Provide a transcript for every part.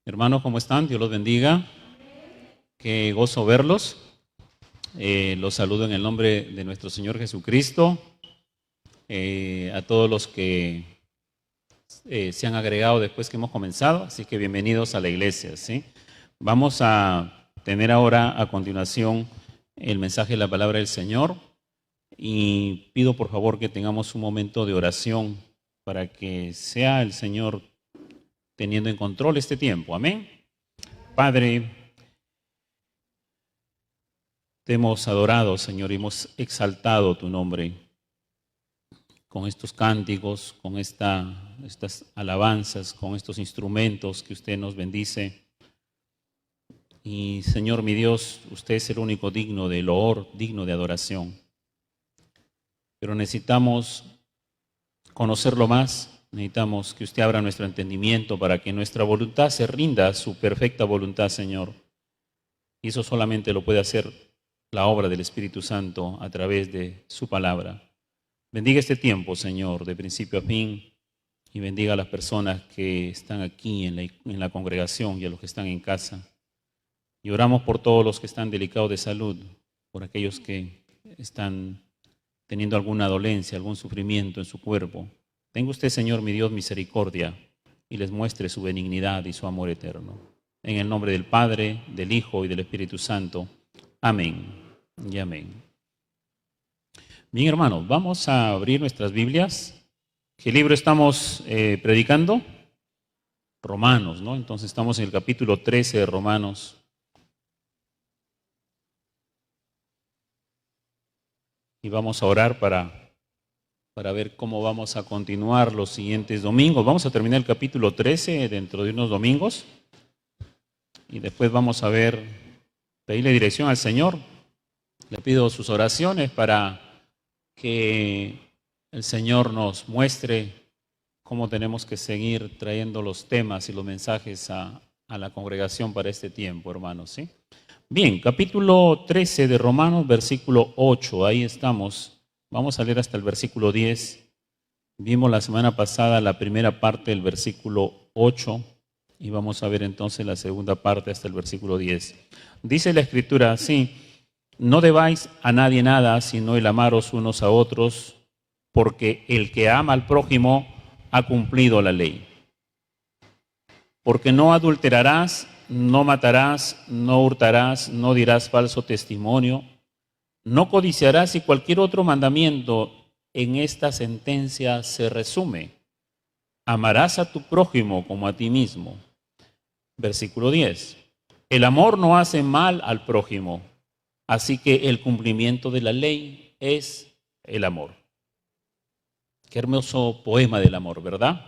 Hermanos, ¿cómo están? Dios los bendiga. Qué gozo verlos. Los saludo en el nombre de nuestro Señor Jesucristo. A todos los que se han agregado después que hemos comenzado, así que bienvenidos a la iglesia, ¿sí? Vamos a tener ahora a continuación el mensaje de la palabra del Señor y pido por favor que tengamos un momento de oración para que sea el Señor teniendo en control este tiempo. Amén. Padre, te hemos adorado, Señor, y hemos exaltado tu nombre con estos cánticos, con estas alabanzas, con estos instrumentos que usted nos bendice. Y Señor mi Dios, usted es el único digno de loor, digno de adoración. Pero necesitamos conocerlo más. Necesitamos que usted abra nuestro entendimiento para que nuestra voluntad se rinda a su perfecta voluntad, Señor. Y eso solamente lo puede hacer la obra del Espíritu Santo a través de su palabra. Bendiga este tiempo, Señor, de principio a fin, y bendiga a las personas que están aquí en la congregación y a los que están en casa. Y oramos por todos los que están delicados de salud, por aquellos que están teniendo alguna dolencia, algún sufrimiento en su cuerpo. Tenga usted, Señor, mi Dios, misericordia y les muestre su benignidad y su amor eterno. En el nombre del Padre, del Hijo y del Espíritu Santo. Amén y amén. Bien, hermanos, vamos a abrir nuestras Biblias. ¿Qué libro estamos predicando? Romanos, ¿no? Entonces estamos en el capítulo 13 de Romanos. Y vamos a orar para ver cómo vamos a continuar los siguientes domingos. Vamos a terminar el capítulo 13 dentro de unos domingos. Y después vamos a pedirle dirección al Señor. Le pido sus oraciones para que el Señor nos muestre cómo tenemos que seguir trayendo los temas y los mensajes a la congregación para este tiempo, hermanos, ¿sí? Bien, capítulo 13 de Romanos, versículo 8, ahí estamos. Vamos a leer hasta el versículo 10. Vimos la semana pasada la primera parte del versículo 8 y vamos a ver entonces la segunda parte hasta el versículo 10. Dice la Escritura así: no debáis a nadie nada, sino el amaros unos a otros, porque el que ama al prójimo ha cumplido la ley. Porque no adulterarás, no matarás, no hurtarás, no dirás falso testimonio, no codiciarás, y cualquier otro mandamiento en esta sentencia se resume: amarás a tu prójimo como a ti mismo. Versículo 10. El amor no hace mal al prójimo, así que el cumplimiento de la ley es el amor. Qué hermoso poema del amor, ¿verdad?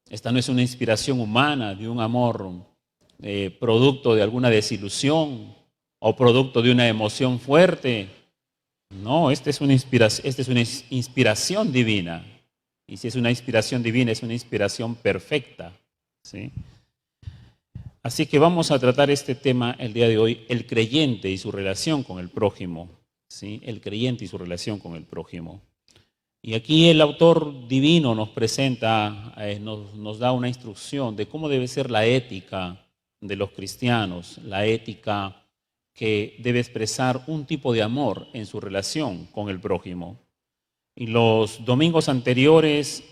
Esta no es una inspiración humana de un amor producto de alguna desilusión o producto de una emoción fuerte. No, esta es una inspiración divina. Y si es una inspiración divina, es una inspiración perfecta, ¿sí? Así que vamos a tratar este tema el día de hoy: el creyente y su relación con el prójimo, ¿sí? El creyente y su relación con el prójimo. Y aquí el autor divino nos presenta, nos da una instrucción de cómo debe ser la ética de los cristianos, la ética que debe expresar un tipo de amor en su relación con el prójimo. Y los domingos anteriores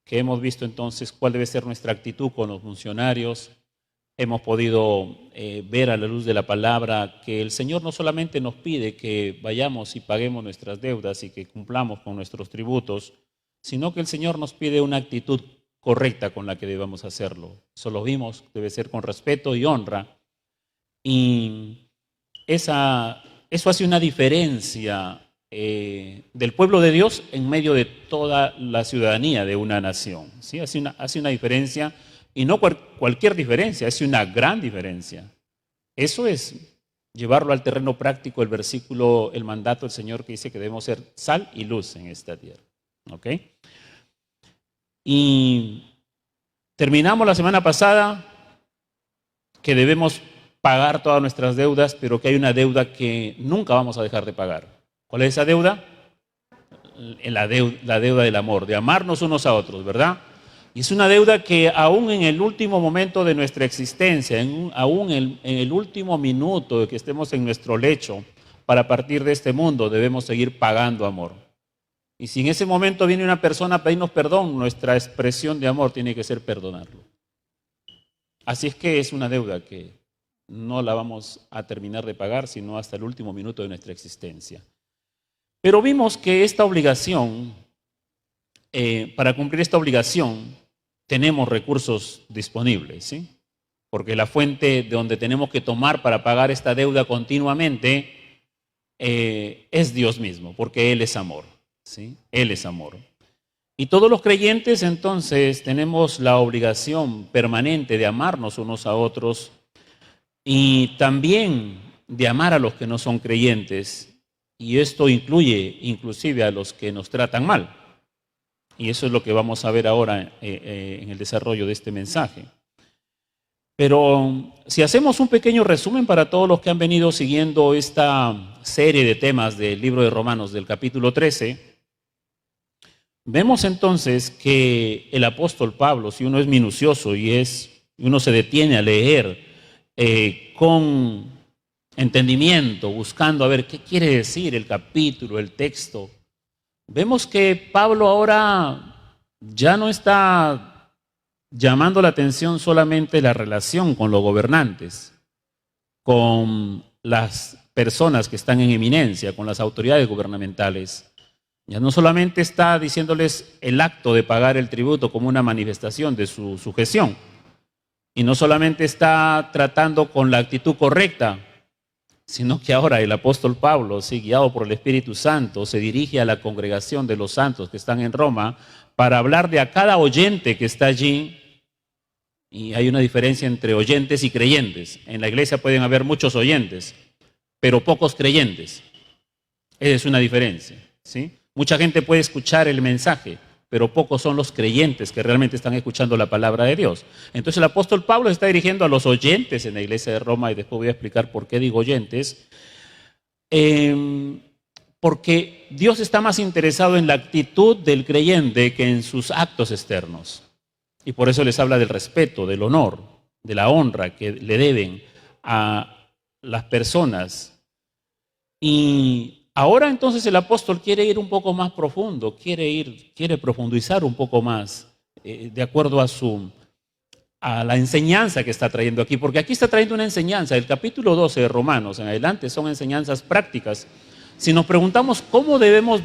que hemos visto entonces cuál debe ser nuestra actitud con los funcionarios, hemos podido ver a la luz de la palabra que el Señor no solamente nos pide que vayamos y paguemos nuestras deudas y que cumplamos con nuestros tributos, sino que el Señor nos pide una actitud correcta con la que debamos hacerlo. Eso lo vimos, debe ser con respeto y honra. Y eso hace una diferencia del pueblo de Dios en medio de toda la ciudadanía de una nación, ¿sí? Hace una diferencia. Y no cualquier diferencia, es una gran diferencia. Eso es llevarlo al terreno práctico, el versículo, el mandato del Señor que dice que debemos ser sal y luz en esta tierra. ¿Ok? Y terminamos la semana pasada que debemos pagar todas nuestras deudas, pero que hay una deuda que nunca vamos a dejar de pagar. ¿Cuál es esa deuda? La deuda del amor, de amarnos unos a otros, ¿verdad? Y es una deuda que aún en el último momento de nuestra existencia, aún en el último minuto de que estemos en nuestro lecho para partir de este mundo, debemos seguir pagando amor. Y si en ese momento viene una persona a pedirnos perdón, nuestra expresión de amor tiene que ser perdonarlo. Así es que es una deuda que no la vamos a terminar de pagar, sino hasta el último minuto de nuestra existencia. Pero vimos que esta obligación, para cumplir esta obligación, tenemos recursos disponibles, ¿sí? Porque la fuente de donde tenemos que tomar para pagar esta deuda continuamente es Dios mismo, porque Él es amor, ¿sí? Él es amor. Y todos los creyentes entonces tenemos la obligación permanente de amarnos unos a otros y también de amar a los que no son creyentes. Y esto incluye inclusive a los que nos tratan mal. Y eso es lo que vamos a ver ahora en el desarrollo de este mensaje. Pero si hacemos un pequeño resumen para todos los que han venido siguiendo esta serie de temas del libro de Romanos del capítulo 13, vemos entonces que el apóstol Pablo, si uno es minucioso y uno se detiene a leer con entendimiento, buscando a ver qué quiere decir el capítulo, el texto, vemos que Pablo ahora ya no está llamando la atención solamente la relación con los gobernantes, con las personas que están en eminencia, con las autoridades gubernamentales. Ya no solamente está diciéndoles el acto de pagar el tributo como una manifestación de su sujeción, y no solamente está tratando con la actitud correcta, sino que ahora el apóstol Pablo, sí, guiado por el Espíritu Santo, se dirige a la congregación de los santos que están en Roma para hablar de a cada oyente que está allí. Y hay una diferencia entre oyentes y creyentes. En la iglesia pueden haber muchos oyentes, pero pocos creyentes. Esa es una diferencia, ¿sí? Mucha gente puede escuchar el mensaje, pero pocos son los creyentes que realmente están escuchando la palabra de Dios. Entonces el apóstol Pablo se está dirigiendo a los oyentes en la iglesia de Roma, y después voy a explicar por qué digo oyentes. Porque Dios está más interesado en la actitud del creyente que en sus actos externos. Y por eso les habla del respeto, del honor, de la honra que le deben a las personas. Y ahora entonces el apóstol quiere ir un poco más profundo, quiere profundizar un poco más de acuerdo a la enseñanza que está trayendo aquí, porque aquí está trayendo una enseñanza. El capítulo 12 de Romanos en adelante son enseñanzas prácticas. Si nos preguntamos cómo debo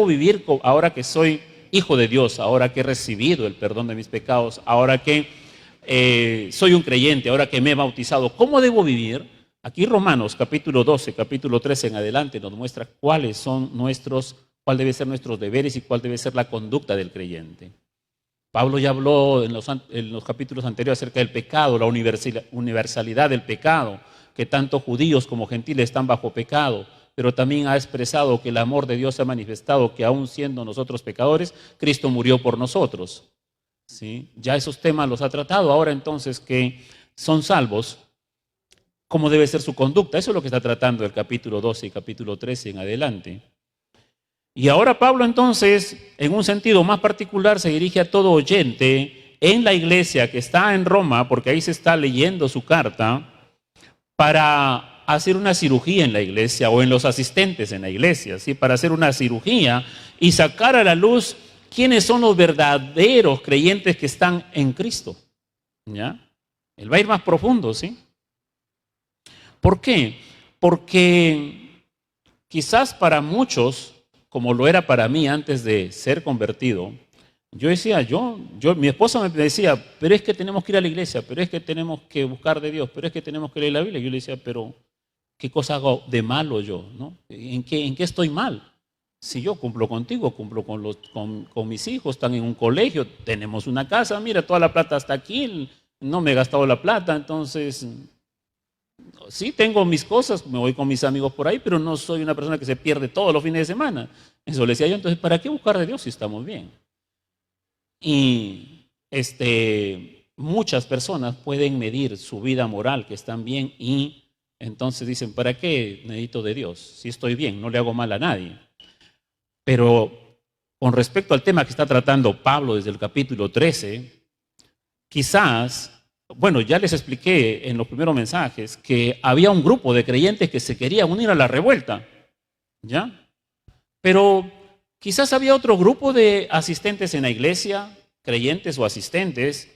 vivir ahora que soy hijo de Dios, ahora que he recibido el perdón de mis pecados, ahora que soy un creyente, ahora que me he bautizado, ¿cómo debo vivir? Aquí Romanos capítulo 12, capítulo 13 en adelante nos muestra cuál debe ser nuestros deberes y cuál debe ser la conducta del creyente. Pablo ya habló en los capítulos anteriores acerca del pecado, la universalidad del pecado, que tanto judíos como gentiles están bajo pecado, pero también ha expresado que el amor de Dios se ha manifestado, que aún siendo nosotros pecadores, Cristo murió por nosotros, ¿sí? Ya esos temas los ha tratado. Ahora entonces que son salvos, ¿cómo debe ser su conducta? Eso es lo que está tratando el capítulo 12 y capítulo 13 en adelante. Y ahora Pablo entonces, en un sentido más particular, se dirige a todo oyente en la iglesia que está en Roma, porque ahí se está leyendo su carta, para hacer una cirugía en la iglesia o en los asistentes en la iglesia, ¿sí? Para hacer una cirugía y sacar a la luz quiénes son los verdaderos creyentes que están en Cristo, ¿ya? Él va a ir más profundo, ¿sí? ¿Por qué? Porque quizás para muchos, como lo era para mí antes de ser convertido, yo decía, mi esposa me decía, pero es que tenemos que ir a la iglesia, pero es que tenemos que buscar de Dios, pero es que tenemos que leer la Biblia. Yo le decía, pero ¿qué cosa hago de malo yo, no? ¿En qué estoy mal? Si yo cumplo contigo, cumplo con mis hijos, están en un colegio, tenemos una casa, mira, toda la plata está aquí, no me he gastado la plata, entonces sí tengo mis cosas, me voy con mis amigos por ahí, pero no soy una persona que se pierde todos los fines de semana. Eso le decía yo, entonces, ¿para qué buscar de Dios si estamos bien? Y muchas personas pueden medir su vida moral, que están bien, y entonces dicen, ¿para qué necesito de Dios? Si estoy bien, no le hago mal a nadie. Pero con respecto al tema que está tratando Pablo desde el capítulo 13, quizás, bueno, ya les expliqué en los primeros mensajes que había un grupo de creyentes que se querían unir a la revuelta, ¿ya? Pero quizás había otro grupo de asistentes en la iglesia, creyentes o asistentes,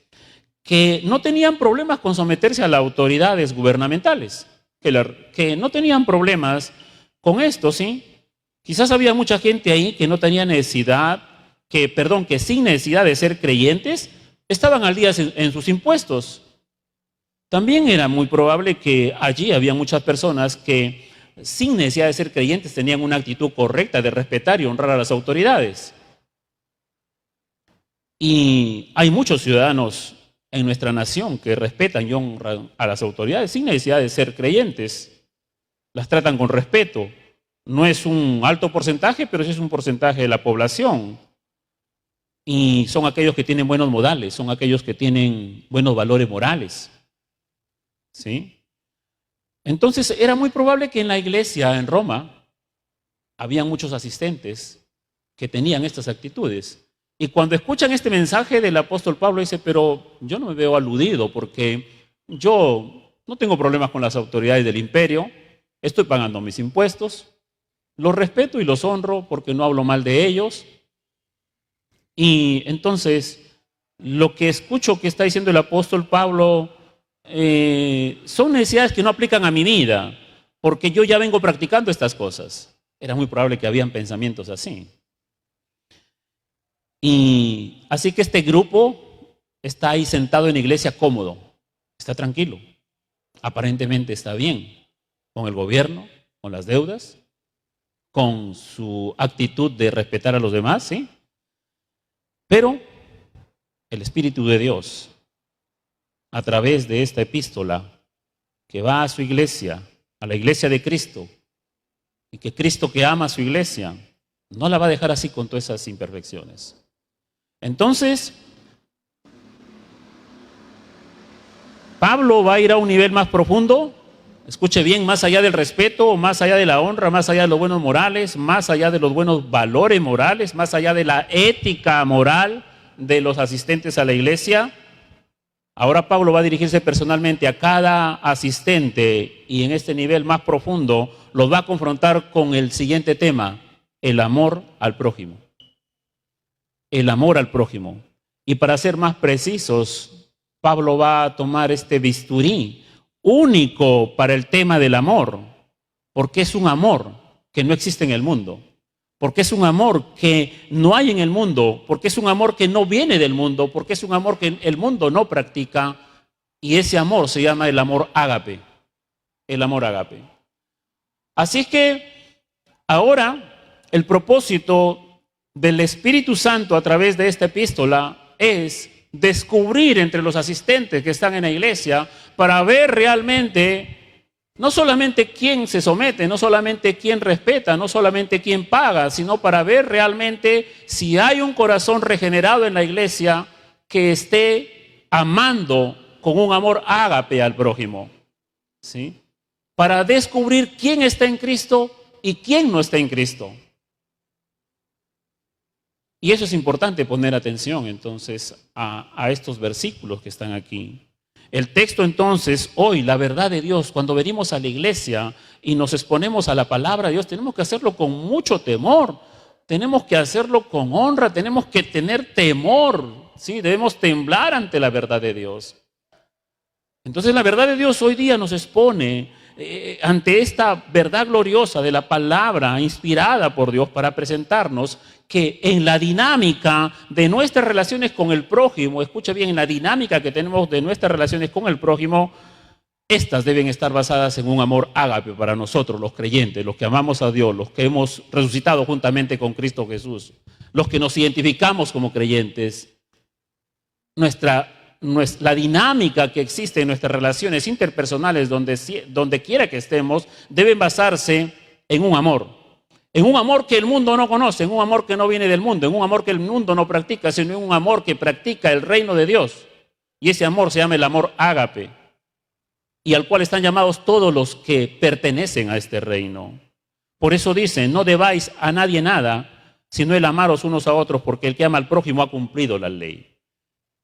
que no tenían problemas con someterse a las autoridades gubernamentales, que no tenían problemas con esto, ¿sí? Quizás había mucha gente ahí que no tenía necesidad, que sin necesidad de ser creyentes, estaban al día en sus impuestos. También era muy probable que allí había muchas personas que sin necesidad de ser creyentes tenían una actitud correcta de respetar y honrar a las autoridades. Y hay muchos ciudadanos en nuestra nación que respetan y honran a las autoridades sin necesidad de ser creyentes. Las tratan con respeto. No es un alto porcentaje, pero sí es un porcentaje de la población. Y son aquellos que tienen buenos modales, son aquellos que tienen buenos valores morales. ¿Sí? Entonces era muy probable que en la iglesia en Roma había muchos asistentes que tenían estas actitudes. Y cuando escuchan este mensaje del apóstol Pablo, dice, pero yo no me veo aludido porque yo no tengo problemas con las autoridades del imperio, estoy pagando mis impuestos, los respeto y los honro porque no hablo mal de ellos. Y entonces, lo que escucho que está diciendo el apóstol Pablo son necesidades que no aplican a mi vida, porque yo ya vengo practicando estas cosas. Era muy probable que habían pensamientos así. Y así que este grupo está ahí sentado en la iglesia cómodo, está tranquilo, aparentemente está bien con el gobierno, con las deudas, con su actitud de respetar a los demás, ¿sí? Pero el Espíritu de Dios, a través de esta epístola, que va a su iglesia, a la iglesia de Cristo, y que Cristo que ama a su iglesia, no la va a dejar así con todas esas imperfecciones. Entonces, Pablo va a ir a un nivel más profundo, escuche bien, más allá del respeto, más allá de la honra, más allá de los buenos morales, más allá de los buenos valores morales, más allá de la ética moral de los asistentes a la iglesia. Ahora Pablo va a dirigirse personalmente a cada asistente y en este nivel más profundo los va a confrontar con el siguiente tema, el amor al prójimo. El amor al prójimo. Y para ser más precisos, Pablo va a tomar este bisturí único para el tema del amor, porque es un amor que no existe en el mundo, porque es un amor que no hay en el mundo, porque es un amor que no viene del mundo, porque es un amor que el mundo no practica, y ese amor se llama el amor ágape, el amor ágape. Así es que ahora el propósito del Espíritu Santo a través de esta epístola es descubrir entre los asistentes que están en la iglesia para ver realmente no solamente quién se somete, no solamente quién respeta, no solamente quién paga, sino para ver realmente si hay un corazón regenerado en la iglesia que esté amando con un amor ágape al prójimo, ¿sí? Para descubrir quién está en Cristo y quién no está en Cristo. Y eso es importante poner atención entonces a estos versículos que están aquí. El texto entonces, hoy, la verdad de Dios, cuando venimos a la iglesia y nos exponemos a la palabra de Dios, tenemos que hacerlo con mucho temor, tenemos que hacerlo con honra, tenemos que tener temor, ¿sí? Debemos temblar ante la verdad de Dios. Entonces la verdad de Dios hoy día nos expone ante esta verdad gloriosa de la palabra inspirada por Dios para presentarnos que en la dinámica de nuestras relaciones con el prójimo, escucha bien, en la dinámica que tenemos de nuestras relaciones con el prójimo, estas deben estar basadas en un amor ágape para nosotros, los creyentes, los que amamos a Dios, los que hemos resucitado juntamente con Cristo Jesús, los que nos identificamos como creyentes. La dinámica que existe en nuestras relaciones interpersonales, donde quiera que estemos, deben basarse en un amor que el mundo no conoce, en un amor que no viene del mundo, en un amor que el mundo no practica, sino en un amor que practica el reino de Dios. Y ese amor se llama el amor ágape, y al cual están llamados todos los que pertenecen a este reino. Por eso dice, no debáis a nadie nada, sino el amaros unos a otros, porque el que ama al prójimo ha cumplido la ley.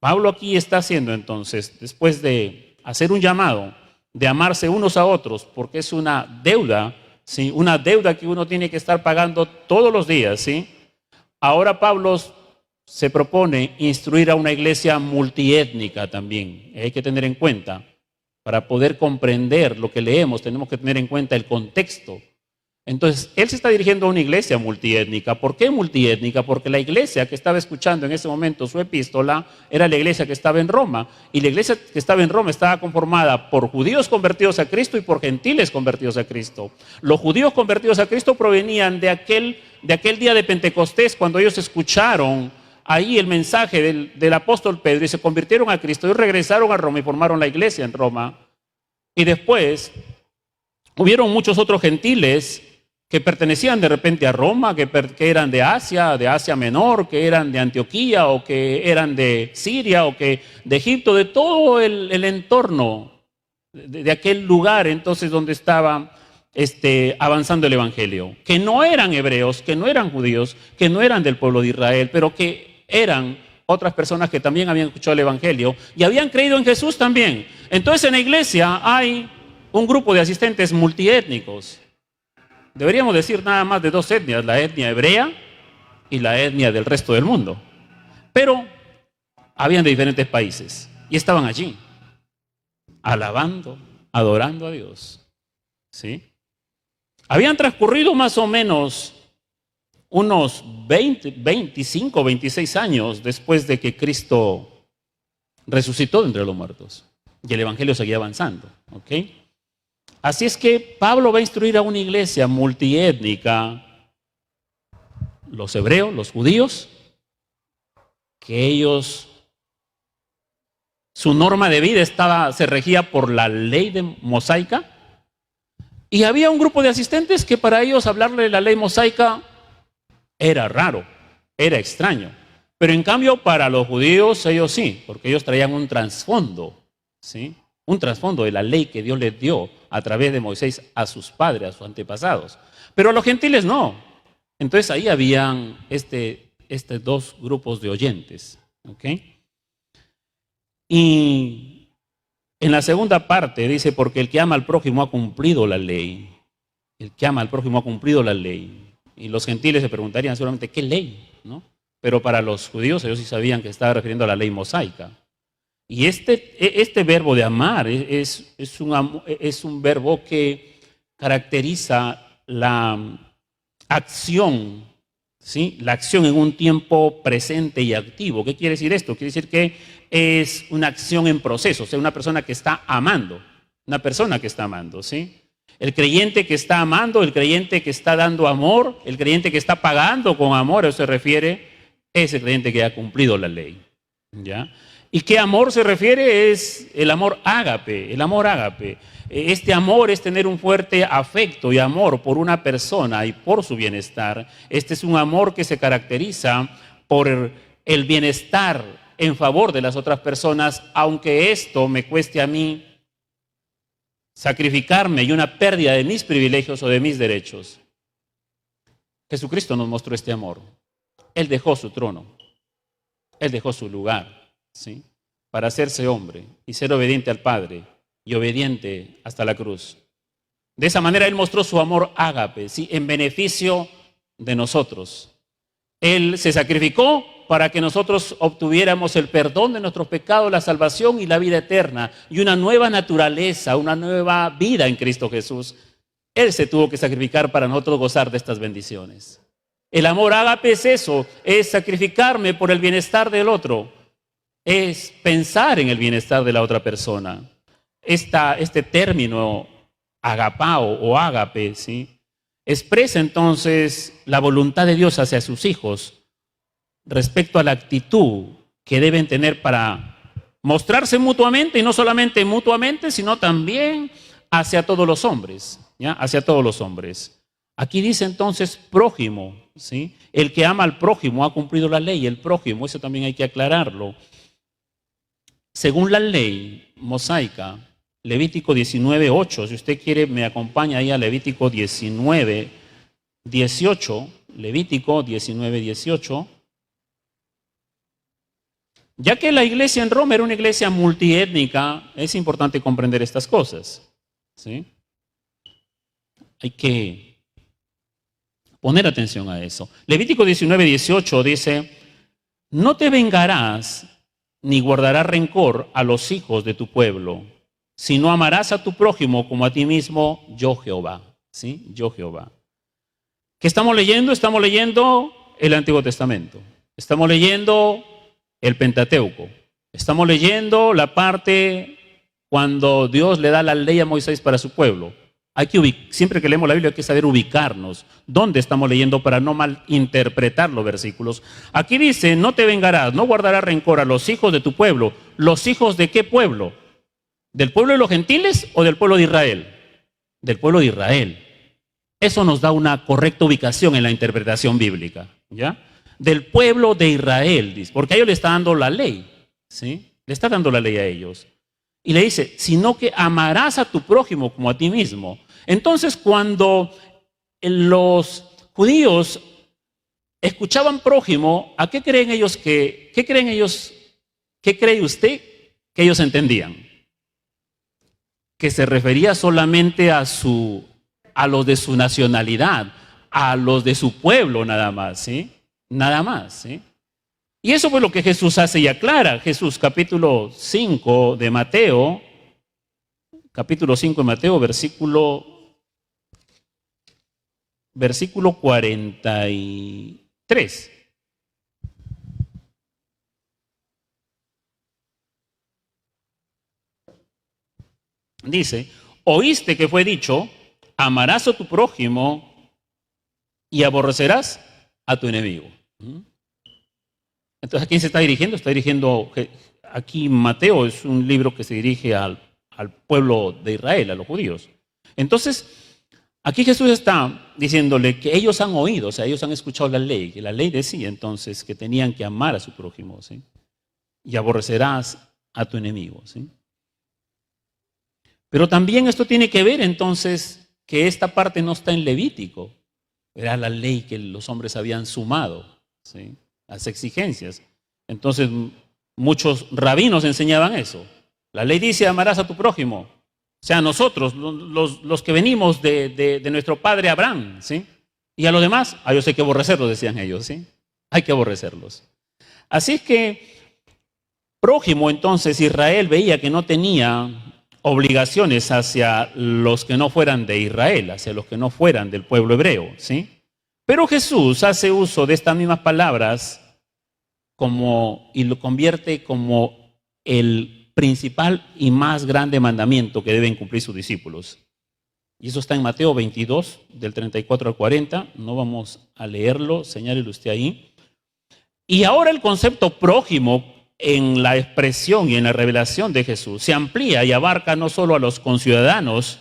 Pablo aquí está haciendo entonces, después de hacer un llamado de amarse unos a otros, porque es una deuda, ¿sí? Una deuda que uno tiene que estar pagando todos los días, ¿sí? Ahora Pablo se propone instruir a una iglesia multiétnica también. Hay que tener en cuenta, para poder comprender lo que leemos, tenemos que tener en cuenta el contexto. Entonces, él se está dirigiendo a una iglesia multiétnica. ¿Por qué multiétnica? Porque la iglesia que estaba escuchando en ese momento su epístola era la iglesia que estaba en Roma. Y la iglesia que estaba en Roma estaba conformada por judíos convertidos a Cristo y por gentiles convertidos a Cristo. Los judíos convertidos a Cristo provenían de aquel día de Pentecostés, cuando ellos escucharon ahí el mensaje del apóstol Pedro y se convirtieron a Cristo y regresaron a Roma y formaron la iglesia en Roma. Y después hubieron muchos otros gentiles que pertenecían de repente a Roma, que eran de Asia Menor, que eran de Antioquía o que eran de Siria o que de Egipto, de todo el entorno de aquel lugar entonces donde estaba avanzando el evangelio, que no eran hebreos, que no eran judíos, que no eran del pueblo de Israel, pero que eran otras personas que también habían escuchado el evangelio y habían creído en Jesús también. Entonces en la iglesia hay un grupo de asistentes multiétnicos. Deberíamos decir nada más de dos etnias, la etnia hebrea y la etnia del resto del mundo. Pero habían de diferentes países y estaban allí, alabando, adorando a Dios. ¿Sí? Habían transcurrido más o menos unos 25, 26 años después de que Cristo resucitó de entre los muertos. Y el evangelio seguía avanzando. ¿Ok? Así es que Pablo va a instruir a una iglesia multiétnica, los hebreos, los judíos, que ellos, su norma de vida se regía por la ley mosaica, y había un grupo de asistentes que para ellos hablarle de la ley mosaica era raro, era extraño. Pero en cambio para los judíos ellos sí, porque ellos traían un trasfondo, ¿sí? Un trasfondo de la ley que Dios les dio a través de Moisés a sus padres, a sus antepasados. Pero a los gentiles no. Entonces ahí habían dos grupos de oyentes. ¿Ok? Y en la segunda parte dice, porque el que ama al prójimo ha cumplido la ley. El que ama al prójimo ha cumplido la ley. Y los gentiles se preguntarían seguramente, ¿qué ley? ¿No? Pero para los judíos ellos sí sabían que estaba refiriendo a la ley mosaica. Y este verbo de amar es un verbo que caracteriza la acción, ¿sí? La acción en un tiempo presente y activo. ¿Qué quiere decir esto? Quiere decir que es una acción en proceso, o sea, una persona que está amando, ¿sí? El creyente que está amando, el creyente que está dando amor, el creyente que está pagando con amor, a eso se refiere, es el creyente que ha cumplido la ley, ¿ya? ¿Y qué amor se refiere? Es el amor ágape, el amor ágape. Este amor es tener un fuerte afecto y amor por una persona y por su bienestar. Este es un amor que se caracteriza por el bienestar en favor de las otras personas, aunque esto me cueste a mí sacrificarme y una pérdida de mis privilegios o de mis derechos. Jesucristo nos mostró este amor. Él dejó su trono, Él dejó su lugar, ¿sí? Para hacerse hombre y ser obediente al Padre y obediente hasta la cruz. De esa manera Él mostró su amor ágape, ¿sí? En beneficio de nosotros. Él se sacrificó para que nosotros obtuviéramos el perdón de nuestros pecados, la salvación y la vida eterna y una nueva naturaleza, una nueva vida en Cristo Jesús. Él se tuvo que sacrificar para nosotros gozar de estas bendiciones. El amor ágape es eso, es sacrificarme por el bienestar del otro, es pensar en el bienestar de la otra persona. Este término agapao o ágape, ¿sí? Expresa entonces la voluntad de Dios hacia sus hijos respecto a la actitud que deben tener para mostrarse mutuamente, y no solamente mutuamente, sino también hacia todos los hombres, ¿ya? Hacia todos los hombres. Aquí dice entonces prójimo, ¿sí? El que ama al prójimo ha cumplido la ley. El prójimo, eso también hay que aclararlo. Según la ley mosaica, Levítico 19:8, si usted quiere me acompaña ahí a Levítico 19:18, Levítico 19:18. Ya que la iglesia en Roma era una iglesia multiétnica, es importante comprender estas cosas, ¿sí? Hay que poner atención a eso. Levítico 19:18 dice: no te vengarás ni guardarás rencor a los hijos de tu pueblo, sino amarás a tu prójimo como a ti mismo, yo Jehová. ¿Sí? Yo Jehová. ¿Qué estamos leyendo? Estamos leyendo el Antiguo Testamento. Estamos leyendo el Pentateuco. Estamos leyendo la parte cuando Dios le da la ley a Moisés para su pueblo. Siempre que leemos la Biblia hay que saber ubicarnos. ¿Dónde estamos leyendo para no malinterpretar los versículos? Aquí dice: no te vengarás, no guardarás rencor a los hijos de tu pueblo. ¿Los hijos de qué pueblo? ¿Del pueblo de los gentiles o del pueblo de Israel? Del pueblo de Israel. Eso nos da una correcta ubicación en la interpretación bíblica, ¿ya? Del pueblo de Israel, dice, porque a ellos le está dando la ley, ¿sí? Le está dando la ley a ellos. Y le dice: sino que amarás a tu prójimo como a ti mismo. Entonces, cuando los judíos escuchaban prójimo, ¿a qué creen ellos qué cree usted que ellos entendían? Que se refería solamente a los de su nacionalidad, a los de su pueblo nada más, ¿sí? Nada más, ¿sí? Y eso fue lo que Jesús hace y aclara. Jesús, capítulo 5 de Mateo, versículo 43. Dice: oíste que fue dicho, amarás a tu prójimo y aborrecerás a tu enemigo. Entonces, ¿a quién se está dirigiendo? Está dirigiendo, aquí Mateo es un libro que se dirige al pueblo de Israel, a los judíos. Entonces, aquí Jesús está diciéndole que ellos han oído, o sea, ellos han escuchado la ley, que la ley decía entonces que tenían que amar a su prójimo, ¿sí? Y aborrecerás a tu enemigo, ¿sí? Pero también esto tiene que ver entonces que esta parte no está en Levítico. Era la ley que los hombres habían sumado, ¿sí? Las exigencias. Entonces, muchos rabinos enseñaban eso. La ley dice: amarás a tu prójimo. O sea, nosotros, los que venimos de nuestro padre Abraham, ¿sí? Y a los demás, a ellos hay que aborrecerlos, decían ellos, ¿sí? Hay que aborrecerlos. Así es que, prójimo, entonces, Israel veía que no tenía obligaciones hacia los que no fueran de Israel, hacia los que no fueran del pueblo hebreo, ¿sí? Pero Jesús hace uso de estas mismas palabras y lo convierte como el principal y más grande mandamiento que deben cumplir sus discípulos. Y eso está en Mateo 22, del 34 al 40. No vamos a leerlo, señálelo usted ahí. Y ahora el concepto prójimo en la expresión y en la revelación de Jesús se amplía y abarca no solo a los conciudadanos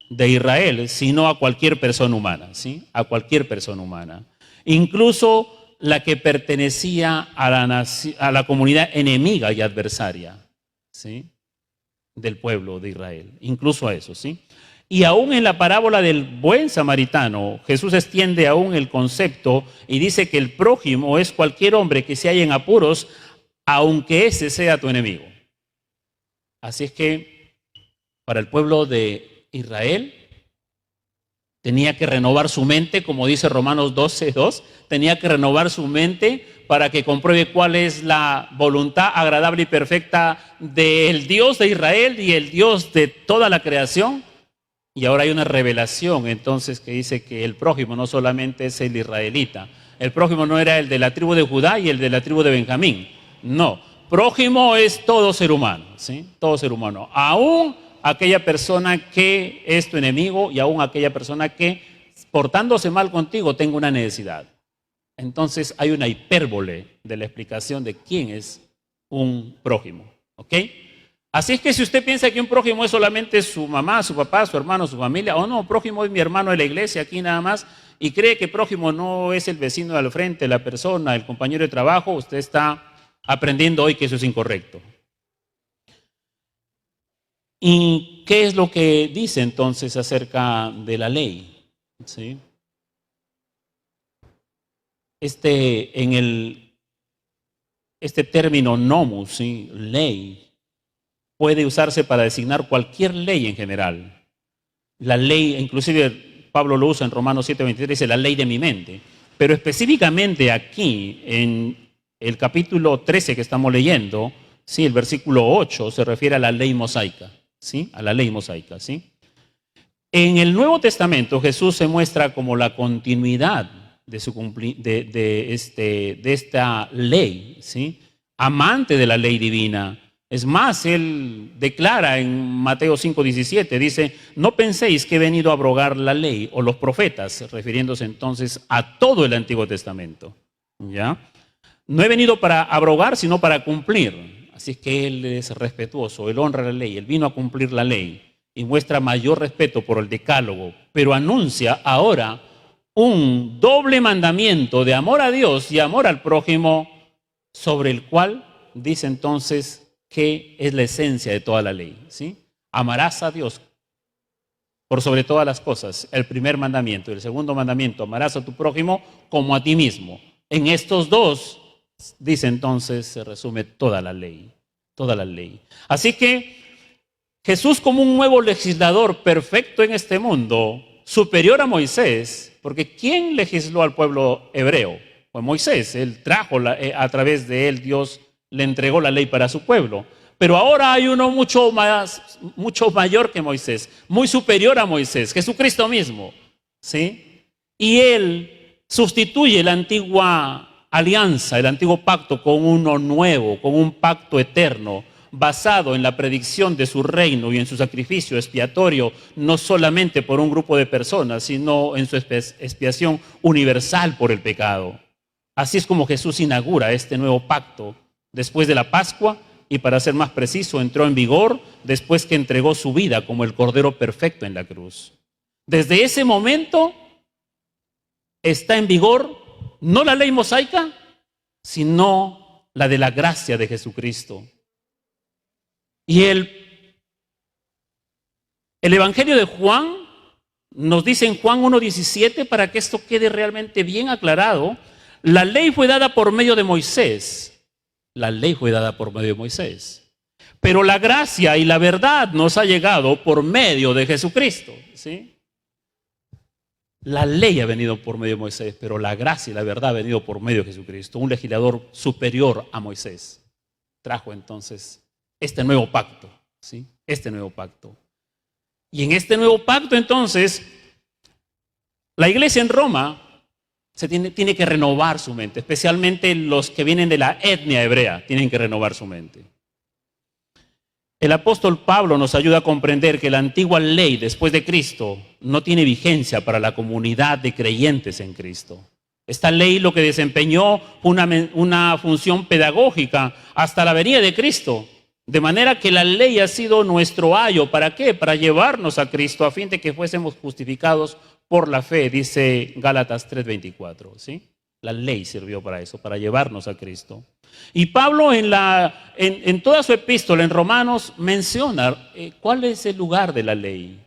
de Israel, sino a cualquier persona humana, ¿sí? A cualquier persona humana. Incluso la que pertenecía a la comunidad enemiga y adversaria, ¿sí? Del pueblo de Israel. Incluso a eso, ¿sí? Y aún en la parábola del buen samaritano, Jesús extiende aún el concepto y dice que el prójimo es cualquier hombre que se halla en apuros, aunque ese sea tu enemigo. Así es que para el pueblo de Israel tenía que renovar su mente, como dice Romanos 12:2, tenía que renovar su mente para que compruebe cuál es la voluntad agradable y perfecta del Dios de Israel y el Dios de toda la creación. Y ahora hay una revelación entonces que dice que el prójimo no solamente es el israelita, el prójimo no era el de la tribu de Judá y el de la tribu de Benjamín, no, prójimo es todo ser humano, ¿sí? Todo ser humano, aún aquella persona que es tu enemigo y aún aquella persona que, portándose mal contigo, tenga una necesidad. Entonces hay una hipérbole de la explicación de quién es un prójimo, ¿ok? Así es que si usted piensa que un prójimo es solamente su mamá, su papá, su hermano, su familia, o no, prójimo es mi hermano de la iglesia aquí nada más, y cree que prójimo no es el vecino de al frente, la persona, el compañero de trabajo, usted está aprendiendo hoy que eso es incorrecto. ¿Y qué es lo que dice entonces acerca de la ley? ¿Sí? este término nomus, ¿sí? Ley, puede usarse para designar cualquier ley en general. La ley, inclusive Pablo lo usa en Romanos 7:23, dice la ley de mi mente. Pero específicamente aquí, en el capítulo 13 que estamos leyendo, ¿sí? El versículo 8 se refiere a la ley mosaica, ¿sí? A la ley mosaica, ¿sí? En el Nuevo Testamento Jesús se muestra como la continuidad de esta ley, ¿sí? Amante de la ley divina. Es más, él declara en Mateo 5:17, dice, no penséis que he venido a abrogar la ley o los profetas, refiriéndose entonces a todo el Antiguo Testamento, ¿ya? No he venido para abrogar, sino para cumplir. Así es que él es respetuoso, él honra la ley, él vino a cumplir la ley y muestra mayor respeto por el decálogo, pero anuncia ahora un doble mandamiento de amor a Dios y amor al prójimo, sobre el cual dice entonces que es la esencia de toda la ley, ¿sí? Amarás a Dios por sobre todas las cosas, el primer mandamiento. Y el segundo mandamiento, amarás a tu prójimo como a ti mismo. En estos dos, dice entonces, se resume toda la ley, toda la ley. Así que Jesús, como un nuevo legislador perfecto en este mundo, superior a Moisés, porque ¿quién legisló al pueblo hebreo? Pues Moisés, él trajo, a través de él Dios le entregó la ley para su pueblo. Pero ahora hay uno mucho mayor que Moisés, muy superior a Moisés, Jesucristo mismo, ¿sí? Y él sustituye la antigua alianza, el antiguo pacto, con uno nuevo, con un pacto eterno, basado en la predicción de su reino y en su sacrificio expiatorio, no solamente por un grupo de personas, sino en su expiación universal por el pecado. Así es como Jesús inaugura este nuevo pacto después de la Pascua, y para ser más preciso, entró en vigor después que entregó su vida como el Cordero perfecto en la cruz. Desde ese momento está en vigor no la ley mosaica, sino la de la gracia de Jesucristo. Y el Evangelio de Juan nos dice en Juan 1:17, para que esto quede realmente bien aclarado, la ley fue dada por medio de Moisés. La ley fue dada por medio de Moisés. Pero la gracia y la verdad nos ha llegado por medio de Jesucristo, ¿sí? La ley ha venido por medio de Moisés, pero la gracia y la verdad ha venido por medio de Jesucristo. Un legislador superior a Moisés trajo entonces este nuevo pacto, ¿sí? Este nuevo pacto. Y en este nuevo pacto entonces, la iglesia en Roma tiene que renovar su mente, especialmente los que vienen de la etnia hebrea, tienen que renovar su mente. El apóstol Pablo nos ayuda a comprender que la antigua ley después de Cristo no tiene vigencia para la comunidad de creyentes en Cristo. Esta ley lo que desempeñó fue una función pedagógica hasta la venida de Cristo, de manera que la ley ha sido nuestro ayo. ¿Para qué? Para llevarnos a Cristo a fin de que fuésemos justificados por la fe, dice Gálatas 3:24, ¿sí? La ley sirvió para eso, para llevarnos a Cristo. Y Pablo en toda su epístola en Romanos menciona cuál es el lugar de la ley.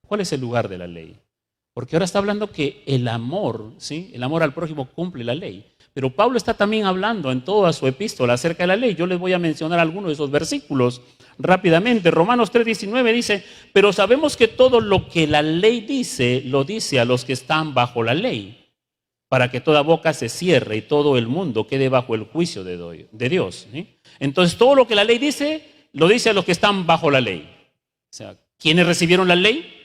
¿Cuál es el lugar de la ley? Porque ahora está hablando que el amor, ¿sí? El amor al prójimo cumple la ley. Pero Pablo está también hablando en toda su epístola acerca de la ley. Yo les voy a mencionar algunos de esos versículos rápidamente. Romanos 3:19 dice, pero sabemos que todo lo que la ley dice, lo dice a los que están bajo la ley, para que toda boca se cierre y todo el mundo quede bajo el juicio de Dios, ¿sí? Entonces todo lo que la ley dice, lo dice a los que están bajo la ley. O sea, ¿quiénes recibieron la ley?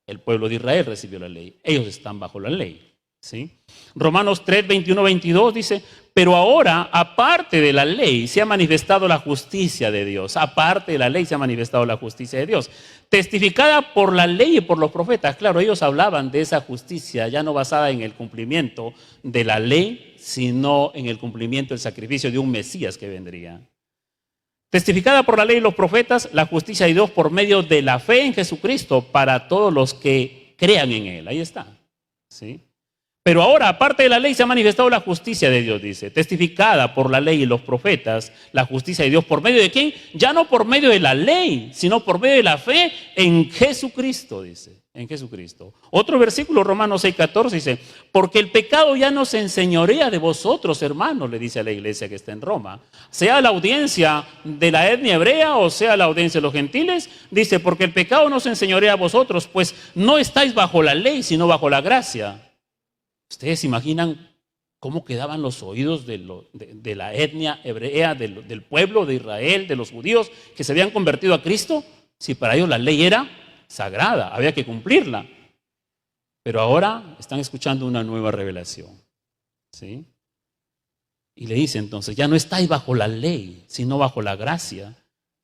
El pueblo de Israel recibió la ley. Ellos están bajo la ley, ¿sí? Romanos 3:21-22 dice, pero ahora, aparte de la ley, se ha manifestado la justicia de Dios. Aparte de la ley se ha manifestado la justicia de Dios, testificada por la ley y por los profetas. Claro, ellos hablaban de esa justicia ya no basada en el cumplimiento de la ley, sino en el cumplimiento del sacrificio de un Mesías que vendría. Testificada por la ley y los profetas, la justicia de Dios por medio de la fe en Jesucristo para todos los que crean en Él. Ahí está, ¿sí? Pero ahora, aparte de la ley, se ha manifestado la justicia de Dios, dice, testificada por la ley y los profetas, la justicia de Dios, ¿por medio de quién? Ya no por medio de la ley, sino por medio de la fe en Jesucristo, dice, en Jesucristo. Otro versículo, Romanos 6:14, dice, porque el pecado ya no se enseñorea de vosotros, hermanos, le dice a la iglesia que está en Roma, sea la audiencia de la etnia hebrea o sea la audiencia de los gentiles, dice, porque el pecado no se enseñorea a vosotros, pues no estáis bajo la ley, sino bajo la gracia. ¿Ustedes se imaginan cómo quedaban los oídos de la etnia hebrea, del pueblo de Israel, de los judíos que se habían convertido a Cristo? Si para ellos la ley era sagrada, había que cumplirla. Pero ahora están escuchando una nueva revelación, ¿sí? Y le dice entonces, ya no estáis bajo la ley, sino bajo la gracia.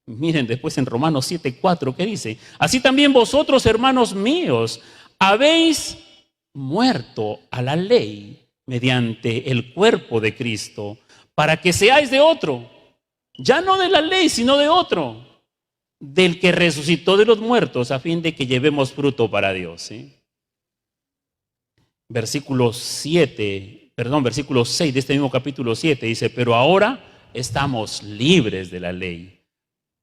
Miren después en Romanos 7:4, ¿qué dice? Así también vosotros, hermanos míos, habéis muerto a la ley mediante el cuerpo de Cristo, para que seáis de otro, ya no de la ley, sino de otro, del que resucitó de los muertos, a fin de que llevemos fruto para Dios, ¿sí? Versículo 6 de este mismo capítulo 7 dice, pero ahora estamos libres de la ley,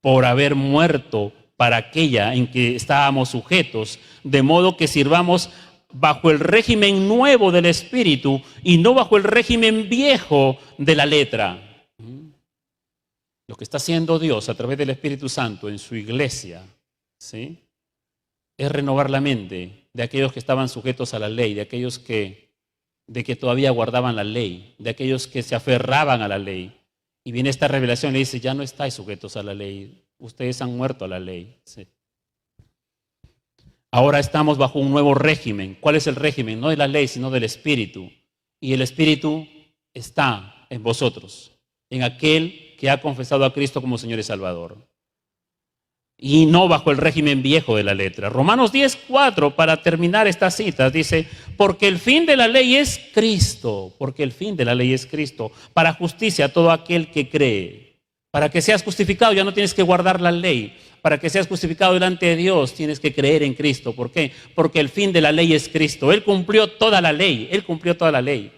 por haber muerto para aquella en que estábamos sujetos, de modo que sirvamos bajo el régimen nuevo del Espíritu y no bajo el régimen viejo de la letra. Lo que está haciendo Dios a través del Espíritu Santo en su iglesia, ¿sí?, es renovar la mente de aquellos que estaban sujetos a la ley, de aquellos que todavía guardaban la ley, de aquellos que se aferraban a la ley. Y viene esta revelación y le dice, ya no estáis sujetos a la ley, ustedes han muerto a la ley, ¿sí? Ahora estamos bajo un nuevo régimen. ¿Cuál es el régimen? No de la ley, sino del Espíritu. Y el Espíritu está en vosotros, en aquel que ha confesado a Cristo como Señor y Salvador. Y no bajo el régimen viejo de la letra. Romanos 10:4, para terminar estas citas, dice, porque el fin de la ley es Cristo, porque el fin de la ley es Cristo, para justicia a todo aquel que cree. Para que seas justificado ya no tienes que guardar la ley. Para que seas justificado delante de Dios tienes que creer en Cristo. ¿Por qué? Porque el fin de la ley es Cristo. Él cumplió toda la ley. Él cumplió toda la ley.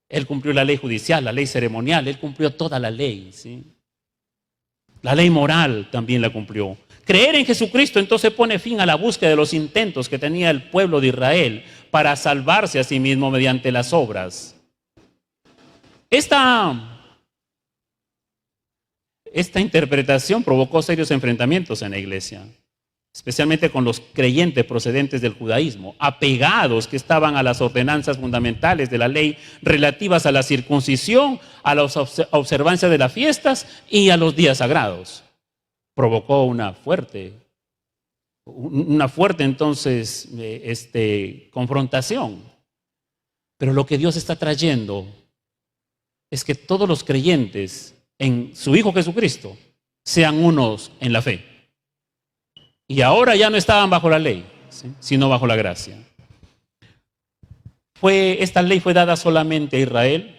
Él cumplió la ley judicial, la ley ceremonial. Él cumplió toda la ley, ¿sí? La ley moral también la cumplió. Creer en Jesucristo entonces pone fin a la búsqueda de los intentos que tenía el pueblo de Israel para salvarse a sí mismo mediante las obras. Esta interpretación provocó serios enfrentamientos en la iglesia, especialmente con los creyentes procedentes del judaísmo, apegados que estaban a las ordenanzas fundamentales de la ley relativas a la circuncisión, a la observancia de las fiestas y a los días sagrados. Provocó una fuerte entonces confrontación. Pero lo que Dios está trayendo es que todos los creyentes en su Hijo Jesucristo sean unos en la fe. Y ahora ya no estaban bajo la ley, ¿sí?, sino bajo la gracia. Esta ley fue dada solamente a Israel.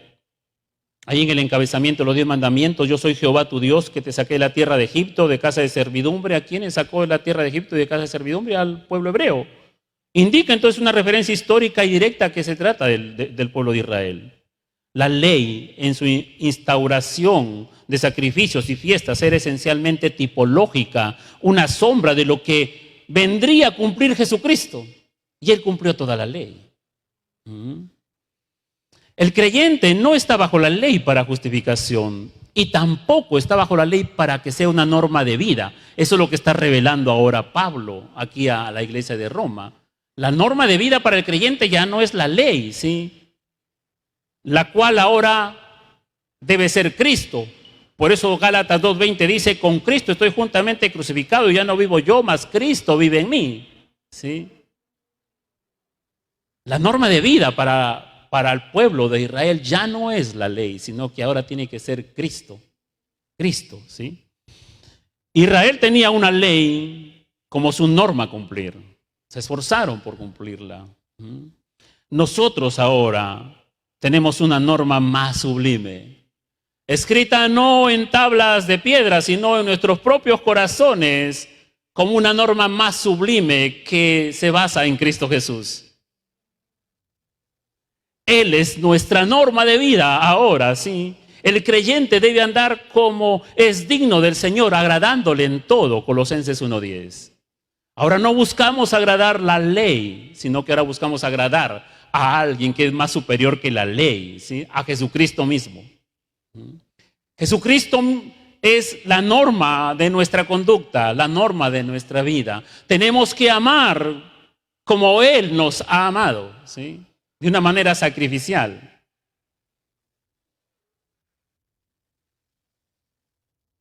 Ahí en el encabezamiento de los 10 mandamientos, yo soy Jehová tu Dios, que te saqué de la tierra de Egipto, de casa de servidumbre. ¿A quiénes sacó de la tierra de Egipto y de casa de servidumbre? Al pueblo hebreo. Indica entonces una referencia histórica y directa que se trata del pueblo de Israel. La ley en su instauración de sacrificios y fiestas era esencialmente tipológica, una sombra de lo que vendría a cumplir Jesucristo. Y Él cumplió toda la ley. El creyente no está bajo la ley para justificación y tampoco está bajo la ley para que sea una norma de vida. Eso es lo que está revelando ahora Pablo aquí a la iglesia de Roma. La norma de vida para el creyente ya no es la ley, ¿sí?, la cual ahora debe ser Cristo. Por eso Gálatas 2:20 dice, con Cristo estoy juntamente crucificado y ya no vivo yo, mas Cristo vive en mí, ¿sí? La norma de vida para el pueblo de Israel ya no es la ley, sino que ahora tiene que ser Cristo. Cristo, ¿sí? Israel tenía una ley como su norma a cumplir. Se esforzaron por cumplirla. Nosotros ahora tenemos una norma más sublime, escrita no en tablas de piedra, sino en nuestros propios corazones, como una norma más sublime que se basa en Cristo Jesús. Él es nuestra norma de vida ahora, ¿sí? El creyente debe andar como es digno del Señor, agradándole en todo, Colosenses 1:10. Ahora no buscamos agradar la ley, sino que ahora buscamos agradar a alguien que es más superior que la ley, ¿sí? A Jesucristo mismo. Jesucristo es la norma de nuestra conducta, la norma de nuestra vida. Tenemos que amar como Él nos ha amado, ¿sí? De una manera sacrificial.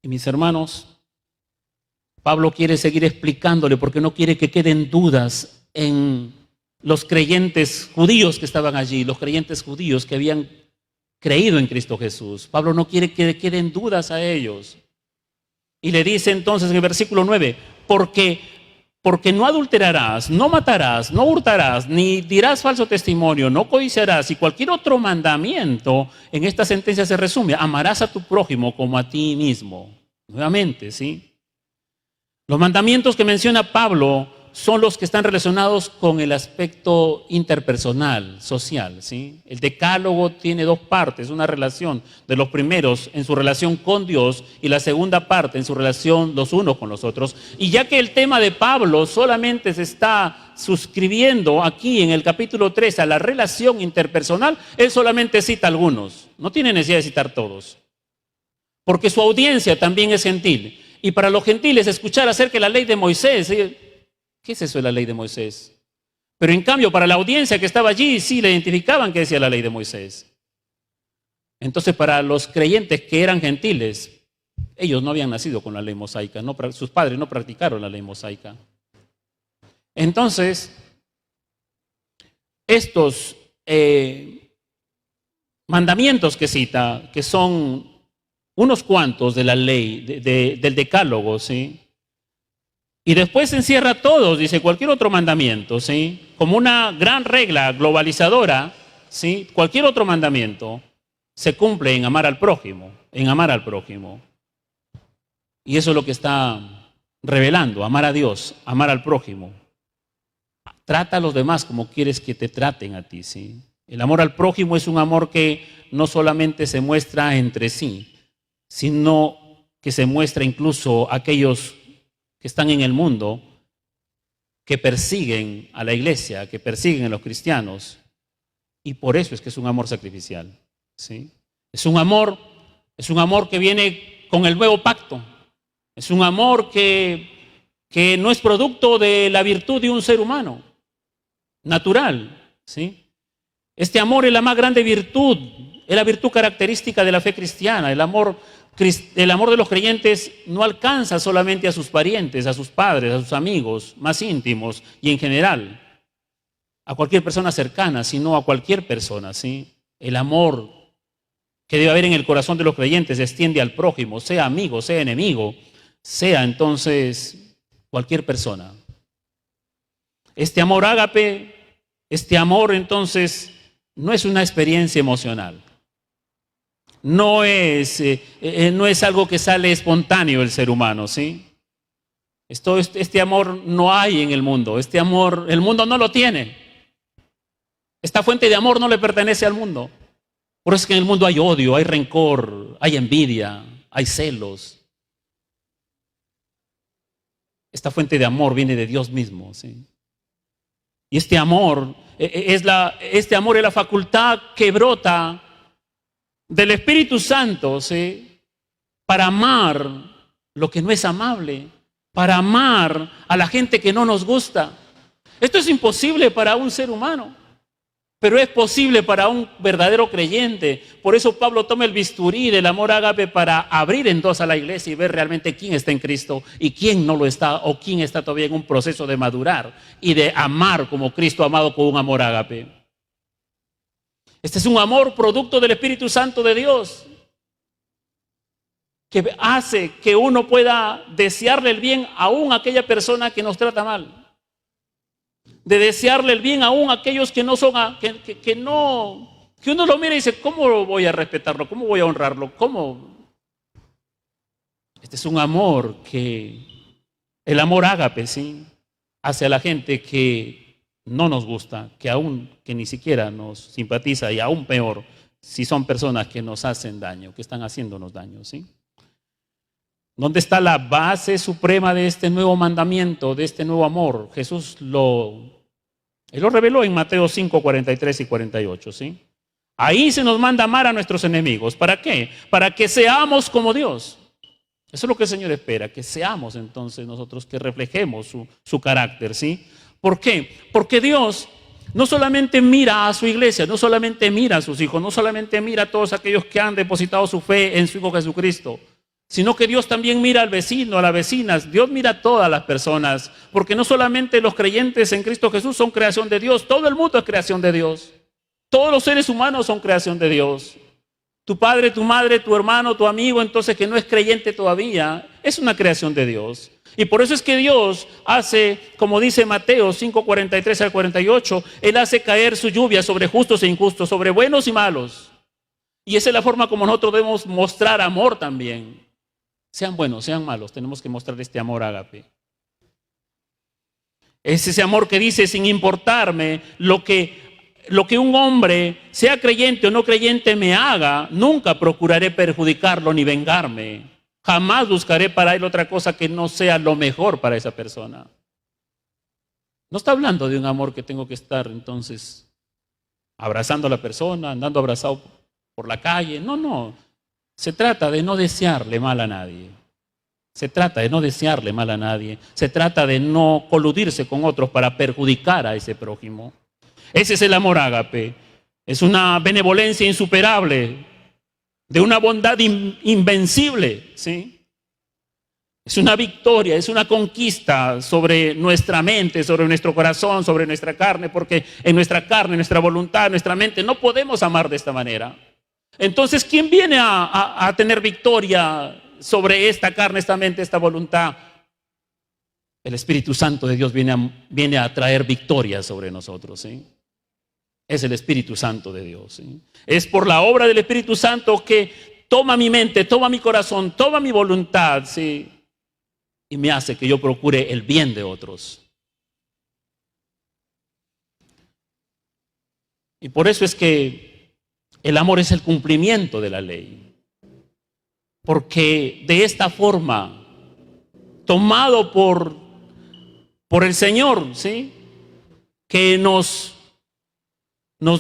Y mis hermanos, Pablo quiere seguir explicándole porque no quiere que queden dudas en los creyentes judíos que estaban allí, los creyentes judíos que habían creído en Cristo Jesús. Pablo no quiere que queden dudas a ellos. Y le dice entonces en el versículo 9, porque no adulterarás, no matarás, no hurtarás, ni dirás falso testimonio, no codiciarás, y cualquier otro mandamiento, en esta sentencia se resume: amarás a tu prójimo como a ti mismo. Nuevamente, ¿sí? Los mandamientos que menciona Pablo son los que están relacionados con el aspecto interpersonal, social, ¿sí? El decálogo tiene dos partes: una relación de los primeros en su relación con Dios y la segunda parte en su relación los unos con los otros. Y ya que el tema de Pablo solamente se está suscribiendo aquí en el capítulo 3 a la relación interpersonal, él solamente cita algunos, no tiene necesidad de citar todos, porque su audiencia también es gentil. Y para los gentiles escuchar acerca de la ley de Moisés, ¿qué es eso de la ley de Moisés? Pero en cambio, para la audiencia que estaba allí, sí le identificaban qué decía la ley de Moisés. Entonces, para los creyentes que eran gentiles, ellos no habían nacido con la ley mosaica, sus padres no practicaron la ley mosaica. Entonces, estos mandamientos que cita, que son unos cuantos de la ley, del decálogo, ¿sí? Y después encierra todos, dice, cualquier otro mandamiento, ¿sí? Como una gran regla globalizadora, ¿sí? Cualquier otro mandamiento se cumple en amar al prójimo, en amar al prójimo. Y eso es lo que está revelando: amar a Dios, amar al prójimo. Trata a los demás como quieres que te traten a ti, ¿sí? El amor al prójimo es un amor que no solamente se muestra entre sí, sino que se muestra incluso a aquellos que están en el mundo, que persiguen a la iglesia, que persiguen a los cristianos. Y por eso es que es un amor sacrificial, ¿sí? Es un amor que viene con el nuevo pacto. Es un amor que no es producto de la virtud de un ser humano, natural, ¿sí? Este amor es la más grande virtud, es la virtud característica de la fe cristiana. El amor de los creyentes no alcanza solamente a sus parientes, a sus padres, a sus amigos más íntimos y en general a cualquier persona cercana, sino a cualquier persona, ¿sí? El amor que debe haber en el corazón de los creyentes se extiende al prójimo, sea amigo, sea enemigo, sea entonces cualquier persona. Este amor ágape, este amor entonces no es una experiencia emocional. No es algo que sale espontáneo del ser humano, ¿sí? Este amor no hay en el mundo. Este amor, el mundo no lo tiene. Esta fuente de amor no le pertenece al mundo. Por eso es que en el mundo hay odio, hay rencor, hay envidia, hay celos. Esta fuente de amor viene de Dios mismo, ¿sí? Y este amor es la facultad que brota del Espíritu Santo, ¿sí? Para amar lo que no es amable, para amar a la gente que no nos gusta. Esto es imposible para un ser humano, pero es posible para un verdadero creyente. Por eso Pablo toma el bisturí del amor ágape para abrir en dos a la iglesia y ver realmente quién está en Cristo y quién no lo está, o quién está todavía en un proceso de madurar y de amar como Cristo ha amado con un amor ágape. Este es un amor producto del Espíritu Santo de Dios, que hace que uno pueda desearle el bien aún a aquella persona que nos trata mal, de desearle el bien aún a aquellos que no son, que uno lo mira y dice, ¿cómo voy a respetarlo? ¿Cómo voy a honrarlo? ¿Cómo? Este es un amor el amor ágape, ¿sí? Hacia la gente que no nos gusta, que ni siquiera nos simpatiza, y aún peor, si son personas que nos hacen daño, que están haciéndonos daño, ¿sí? ¿Dónde está la base suprema de este nuevo mandamiento, de este nuevo amor? Jesús lo reveló en Mateo 5, 43 y 48, ¿sí? Ahí se nos manda amar a nuestros enemigos. ¿Para qué? Para que seamos como Dios. Eso es lo que el Señor espera, que seamos entonces nosotros, que reflejemos su carácter, ¿sí? ¿Por qué? Porque Dios no solamente mira a su iglesia, no solamente mira a sus hijos, no solamente mira a todos aquellos que han depositado su fe en su Hijo Jesucristo, sino que Dios también mira al vecino, a las vecinas. Dios mira a todas las personas, porque no solamente los creyentes en Cristo Jesús son creación de Dios, todo el mundo es creación de Dios. Todos los seres humanos son creación de Dios. Tu padre, tu madre, tu hermano, tu amigo, entonces que no es creyente todavía, es una creación de Dios. Y por eso es que Dios hace, como dice Mateo 5, 43 al 48, Él hace caer su lluvia sobre justos e injustos, sobre buenos y malos. Y esa es la forma como nosotros debemos mostrar amor también. Sean buenos, sean malos, tenemos que mostrar este amor ágape. Es ese amor que dice, sin importarme lo que un hombre, sea creyente o no creyente, me haga, nunca procuraré perjudicarlo ni vengarme. Jamás buscaré para él otra cosa que no sea lo mejor para esa persona. No está hablando de un amor que tengo que estar entonces abrazando a la persona, andando abrazado por la calle. No. Se trata de no desearle mal a nadie. Se trata de no desearle mal a nadie. Se trata de no coludirse con otros para perjudicar a ese prójimo. Ese es el amor ágape. Es una benevolencia insuperable, de una bondad invencible, ¿sí? Es una victoria, es una conquista sobre nuestra mente, sobre nuestro corazón, sobre nuestra carne, porque en nuestra carne, nuestra voluntad, nuestra mente, no podemos amar de esta manera. Entonces, ¿quién viene a tener victoria sobre esta carne, esta mente, esta voluntad? El Espíritu Santo de Dios viene a traer victoria sobre nosotros, ¿sí? Es el Espíritu Santo de Dios, ¿sí? Es por la obra del Espíritu Santo que toma mi mente, toma mi corazón, toma mi voluntad, ¿sí? Y me hace que yo procure el bien de otros. Y por eso es que el amor es el cumplimiento de la ley. Porque de esta forma, tomado por el Señor, ¿sí? Que nos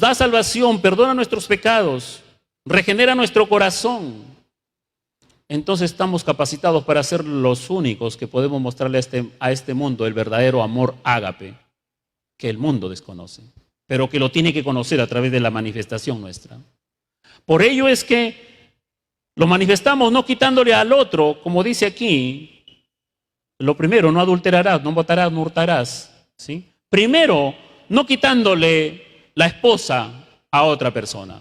da salvación, perdona nuestros pecados, regenera nuestro corazón, entonces estamos capacitados para ser los únicos que podemos mostrarle a este mundo el verdadero amor ágape que el mundo desconoce, pero que lo tiene que conocer a través de la manifestación nuestra. Por ello es que lo manifestamos no quitándole al otro, como dice aquí, lo primero, no adulterarás, no matarás, no hurtarás, ¿sí? Primero, no quitándole la esposa a otra persona.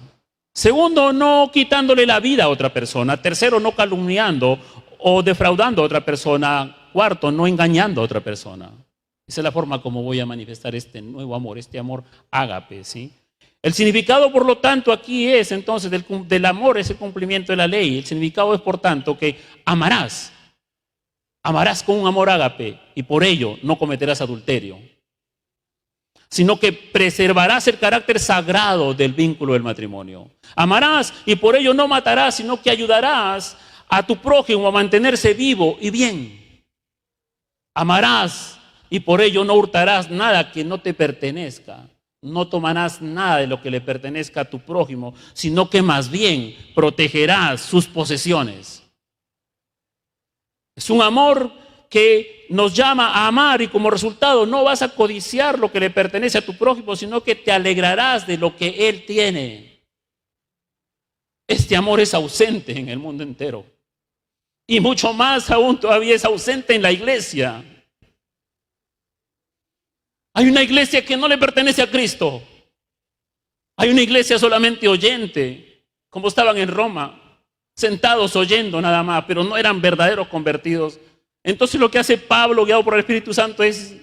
Segundo, no quitándole la vida a otra persona. Tercero, no calumniando o defraudando a otra persona. Cuarto, no engañando a otra persona. Esa es la forma como voy a manifestar este nuevo amor, este amor ágape, ¿sí? El significado, por lo tanto, aquí es entonces del amor, es el cumplimiento de la ley. El significado es, por tanto, que amarás con un amor ágape y por ello no cometerás adulterio, sino que preservarás el carácter sagrado del vínculo del matrimonio. Amarás y por ello no matarás, sino que ayudarás a tu prójimo a mantenerse vivo y bien. Amarás y por ello no hurtarás nada que no te pertenezca. No tomarás nada de lo que le pertenezca a tu prójimo, sino que más bien protegerás sus posesiones. Es un amor que nos llama a amar y como resultado no vas a codiciar lo que le pertenece a tu prójimo, sino que te alegrarás de lo que él tiene. Este amor es ausente en el mundo entero y mucho más aún todavía es ausente en la iglesia. Hay una iglesia que no le pertenece a Cristo. Hay una iglesia solamente oyente, como estaban en Roma, sentados oyendo nada más, pero no eran verdaderos convertidos. Entonces lo que hace Pablo, guiado por el Espíritu Santo, es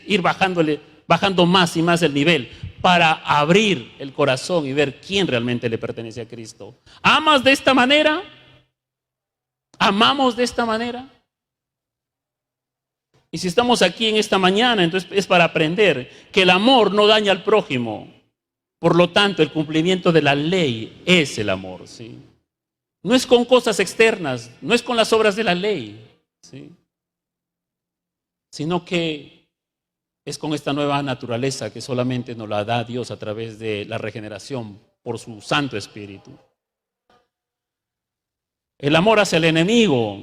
ir bajando más y más el nivel para abrir el corazón y ver quién realmente le pertenece a Cristo. ¿Amas de esta manera? ¿Amamos de esta manera? Y si estamos aquí en esta mañana, entonces es para aprender que el amor no daña al prójimo. Por lo tanto, el cumplimiento de la ley es el amor, ¿sí? No es con cosas externas, no es con las obras de la ley, ¿sí? Sino que es con esta nueva naturaleza que solamente nos la da Dios a través de la regeneración por su Santo Espíritu. El amor hacia el enemigo.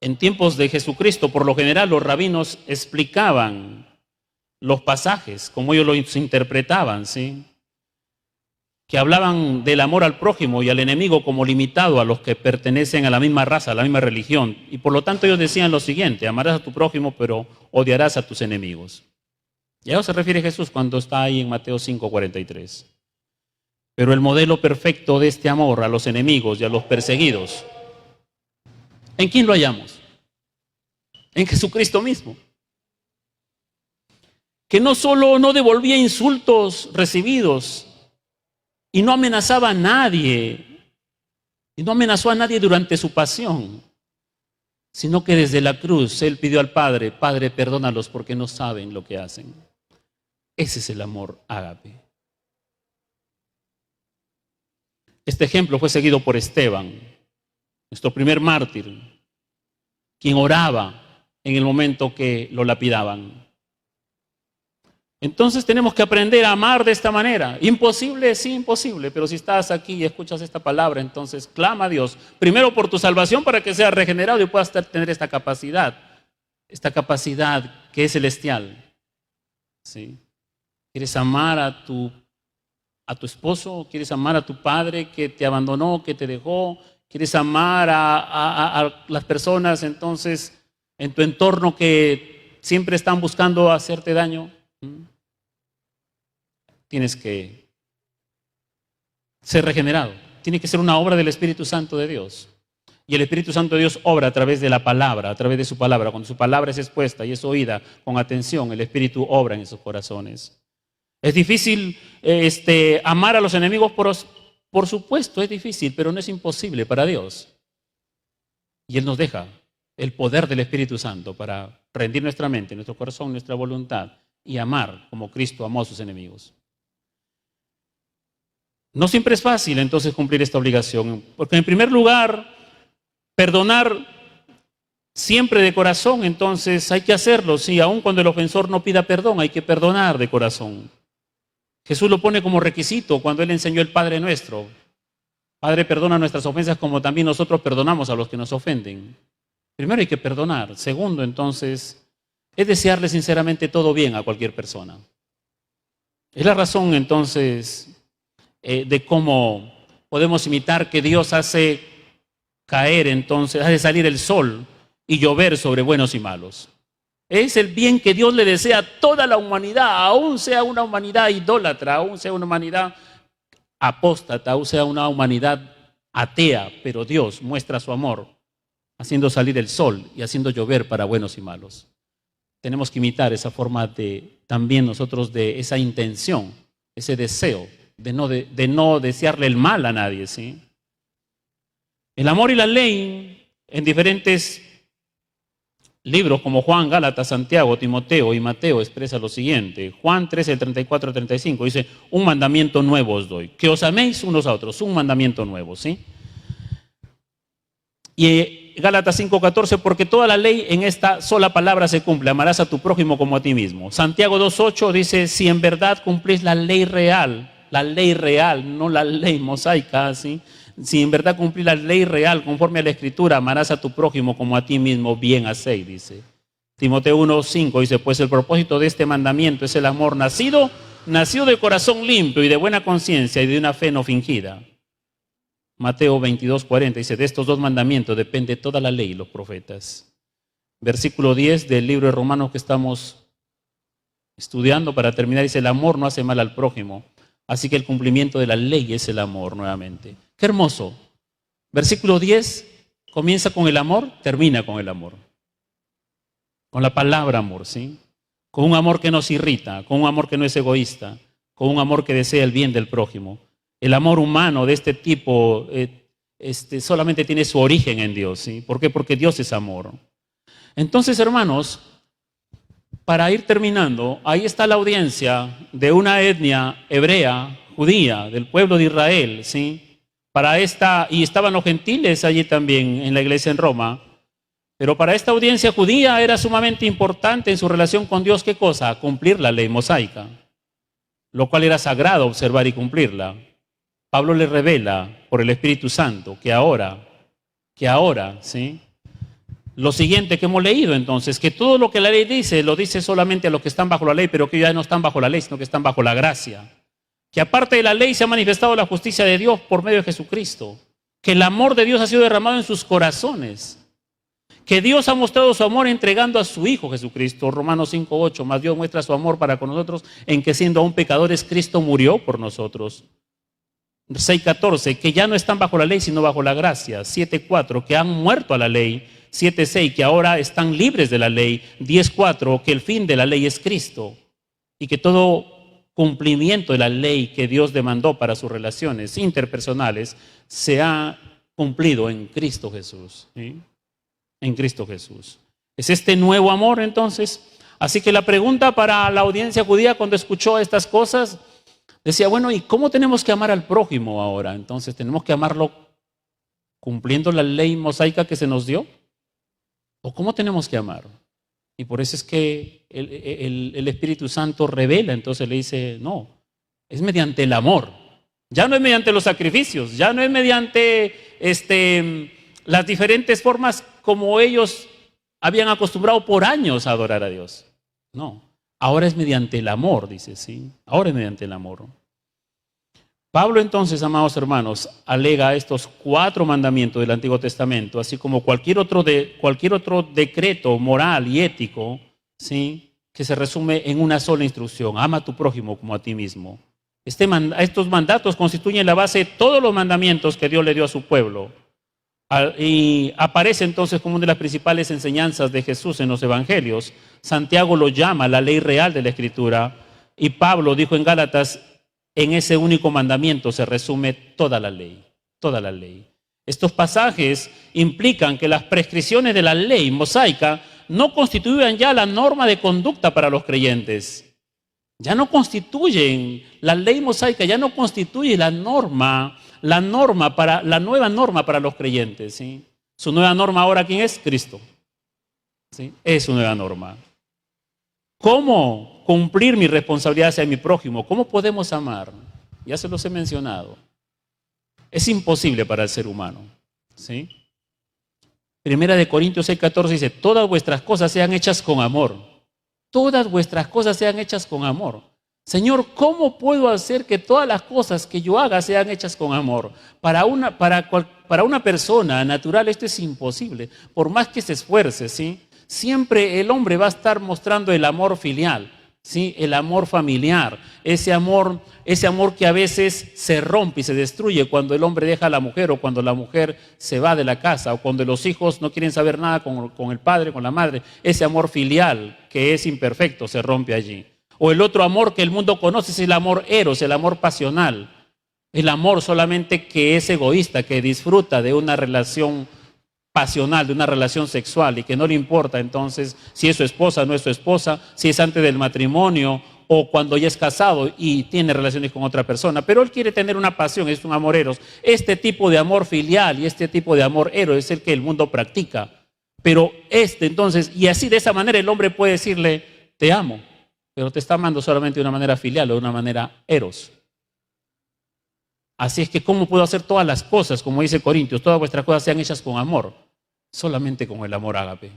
En tiempos de Jesucristo, por lo general, los rabinos explicaban los pasajes, como ellos los interpretaban, ¿sí? Que hablaban del amor al prójimo y al enemigo como limitado a los que pertenecen a la misma raza, a la misma religión. Y por lo tanto ellos decían lo siguiente: amarás a tu prójimo, pero odiarás a tus enemigos. Y a eso se refiere Jesús cuando está ahí en Mateo 5:43. Pero el modelo perfecto de este amor a los enemigos y a los perseguidos, ¿en quién lo hallamos? En Jesucristo mismo. Que no solo no devolvía insultos recibidos y no amenazaba a nadie, y no amenazó a nadie durante su pasión, sino que desde la cruz Él pidió al Padre: Padre, perdónalos porque no saben lo que hacen. Ese es el amor ágape. Este ejemplo fue seguido por Esteban, nuestro primer mártir, quien oraba en el momento que lo lapidaban. Entonces tenemos que aprender a amar de esta manera. Imposible, sí, imposible, pero si estás aquí y escuchas esta palabra, entonces clama a Dios, primero por tu salvación para que seas regenerado y puedas tener esta capacidad que es celestial. ¿Sí? ¿Quieres amar a tu esposo? ¿Quieres amar a tu padre que te abandonó, que te dejó? ¿Quieres amar a las personas entonces en tu entorno que siempre están buscando hacerte daño? Tienes que ser regenerado. Tiene que ser una obra del Espíritu Santo de Dios. Y el Espíritu Santo de Dios obra a través de la palabra, a través de su palabra. Cuando su palabra es expuesta y es oída con atención, el Espíritu obra en esos corazones. Es difícil amar a los enemigos, por supuesto es difícil, pero no es imposible para Dios. Y Él nos deja el poder del Espíritu Santo para rendir nuestra mente, nuestro corazón, nuestra voluntad y amar como Cristo amó a sus enemigos. No siempre es fácil entonces cumplir esta obligación, porque en primer lugar, perdonar siempre de corazón, entonces hay que hacerlo, sí, aun cuando el ofensor no pida perdón, hay que perdonar de corazón. Jesús lo pone como requisito cuando Él enseñó el Padre Nuestro. Padre, perdona nuestras ofensas como también nosotros perdonamos a los que nos ofenden. Primero hay que perdonar. Segundo, entonces, es desearle sinceramente todo bien a cualquier persona. Es la razón entonces de cómo podemos imitar que Dios hace caer entonces, hace salir el sol y llover sobre buenos y malos. Es el bien que Dios le desea a toda la humanidad, aún sea una humanidad idólatra, aún sea una humanidad apóstata, aún sea una humanidad atea, pero Dios muestra su amor haciendo salir el sol y haciendo llover para buenos y malos. Tenemos que imitar esa forma también nosotros de esa intención, ese deseo de no desearle el mal a nadie, ¿sí? El amor y la ley en diferentes libros como Juan, Gálatas, Santiago, Timoteo y Mateo expresa lo siguiente. Juan 13, el 34 al 35 dice: un mandamiento nuevo os doy, que os améis unos a otros, un mandamiento nuevo, ¿sí? Y Gálatas 5:14, porque toda la ley en esta sola palabra se cumple: amarás a tu prójimo como a ti mismo. Santiago 2:8 dice: si en verdad cumplís la ley real, no la ley mosaica, ¿sí? Si en verdad cumplís la ley real conforme a la Escritura, amarás a tu prójimo como a ti mismo, bien hacéis, dice. Timoteo 1:5 dice: pues el propósito de este mandamiento es el amor nacido de corazón limpio y de buena conciencia y de una fe no fingida. Mateo 22:40 dice: de estos dos mandamientos depende toda la ley y los profetas. Versículo 10 del libro de Romanos que estamos estudiando para terminar dice: el amor no hace mal al prójimo, así que el cumplimiento de la ley es el amor nuevamente. Qué hermoso. Versículo 10 comienza con el amor, termina con el amor. Con la palabra amor, ¿sí? Con un amor que nos irrita, con un amor que no es egoísta, con un amor que desea el bien del prójimo. El amor humano de este tipo solamente tiene su origen en Dios, ¿sí? ¿Por qué? Porque Dios es amor. Entonces, hermanos, para ir terminando, ahí está la audiencia de una etnia hebrea, judía, del pueblo de Israel, ¿sí? Y estaban los gentiles allí también en la iglesia en Roma, pero para esta audiencia judía era sumamente importante en su relación con Dios, ¿qué cosa? Cumplir la ley mosaica, lo cual era sagrado observar y cumplirla. Pablo le revela por el Espíritu Santo que ahora, ¿sí? Lo siguiente que hemos leído entonces, que todo lo que la ley dice, lo dice solamente a los que están bajo la ley, pero que ya no están bajo la ley, sino que están bajo la gracia. Que aparte de la ley se ha manifestado la justicia de Dios por medio de Jesucristo. Que el amor de Dios ha sido derramado en sus corazones. Que Dios ha mostrado su amor entregando a su Hijo Jesucristo. Romanos 5:8, más Dios muestra su amor para con nosotros en que siendo aún pecadores, Cristo murió por nosotros. 6:14, que ya no están bajo la ley, sino bajo la gracia. 7:4, que han muerto a la ley. 7:6, que ahora están libres de la ley. 10:4, que el fin de la ley es Cristo. Y que todo cumplimiento de la ley que Dios demandó para sus relaciones interpersonales se ha cumplido en Cristo Jesús, ¿sí? En Cristo Jesús. ¿Es este nuevo amor entonces? Así que la pregunta para la audiencia judía cuando escuchó estas cosas, decía, bueno, ¿y cómo tenemos que amar al prójimo ahora? Entonces, ¿tenemos que amarlo cumpliendo la ley mosaica que se nos dio? ¿O cómo tenemos que amar? Y por eso es que el Espíritu Santo revela, entonces le dice, no, es mediante el amor. Ya no es mediante los sacrificios, ya no es mediante las diferentes formas como ellos habían acostumbrado por años a adorar a Dios. No, ahora es mediante el amor, dice, ¿sí? Ahora es mediante el amor. Pablo entonces, amados hermanos, alega estos 4 mandamientos del Antiguo Testamento, así como cualquier otro decreto moral y ético, ¿sí? Que se resume en una sola instrucción: ama a tu prójimo como a ti mismo. Estos mandatos constituyen la base de todos los mandamientos que Dios le dio a su pueblo. Y aparece entonces como una de las principales enseñanzas de Jesús en los evangelios. Santiago lo llama la ley real de la Escritura, y Pablo dijo en Gálatas, en ese único mandamiento se resume toda la ley, toda la ley. Estos pasajes implican que las prescripciones de la ley mosaica no constituyen ya la norma de conducta para los creyentes. Ya no constituyen, la ley mosaica ya no constituye la nueva norma para los creyentes, ¿sí? Su nueva norma ahora, ¿quién es? Cristo, ¿sí? Es su nueva norma. ¿Cómo cumplir mi responsabilidad hacia mi prójimo? ¿Cómo podemos amar? Ya se los he mencionado. Es imposible para el ser humano, ¿sí? Primera de Corintios 6:14 dice, todas vuestras cosas sean hechas con amor. Todas vuestras cosas sean hechas con amor. Señor, ¿cómo puedo hacer que todas las cosas que yo haga sean hechas con amor? Para una persona natural esto es imposible, por más que se esfuerce, ¿sí? Siempre el hombre va a estar mostrando el amor filial, ¿sí? El amor familiar, ese amor que a veces se rompe y se destruye cuando el hombre deja a la mujer, o cuando la mujer se va de la casa, o cuando los hijos no quieren saber nada con el padre, con la madre. Ese amor filial que es imperfecto se rompe allí. O el otro amor que el mundo conoce es el amor eros, el amor pasional, el amor solamente que es egoísta, que disfruta de una relación pasional, de una relación sexual, y que no le importa entonces si es su esposa o no es su esposa, si es antes del matrimonio o cuando ya es casado y tiene relaciones con otra persona, pero él quiere tener una pasión, es un amor eros. Este tipo de amor filial y este tipo de amor eros es el que el mundo practica, pero entonces, y así de esa manera el hombre puede decirle, te amo, pero te está amando solamente de una manera filial o de una manera eros. Así es que, ¿cómo puedo hacer todas las cosas? Como dice Corintios, todas vuestras cosas sean hechas con amor. Solamente con el amor ágape,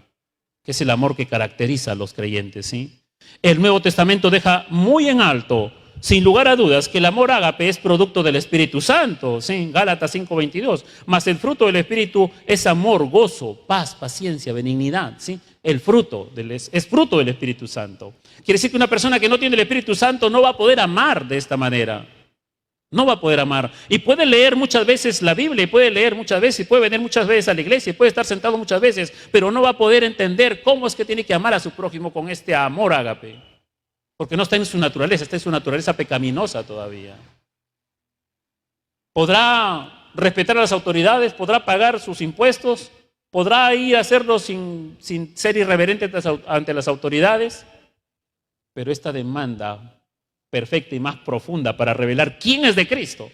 que es el amor que caracteriza a los creyentes, ¿sí? El Nuevo Testamento deja muy en alto, sin lugar a dudas, que el amor ágape es producto del Espíritu Santo, ¿sí? Gálatas 5:22. Mas el fruto del Espíritu es amor, gozo, paz, paciencia, benignidad, ¿sí? Es fruto del Espíritu Santo. Quiere decir que una persona que no tiene el Espíritu Santo no va a poder amar de esta manera. No va a poder amar. Y puede leer muchas veces la Biblia, y puede leer muchas veces, y puede venir muchas veces a la iglesia, y puede estar sentado muchas veces, pero no va a poder entender cómo es que tiene que amar a su prójimo con este amor ágape. Porque no está en su naturaleza, está en su naturaleza pecaminosa todavía. Podrá respetar a las autoridades, podrá pagar sus impuestos, podrá ir a hacerlo sin ser irreverente ante las autoridades, pero esta demanda perfecta y más profunda para revelar quién es de Cristo,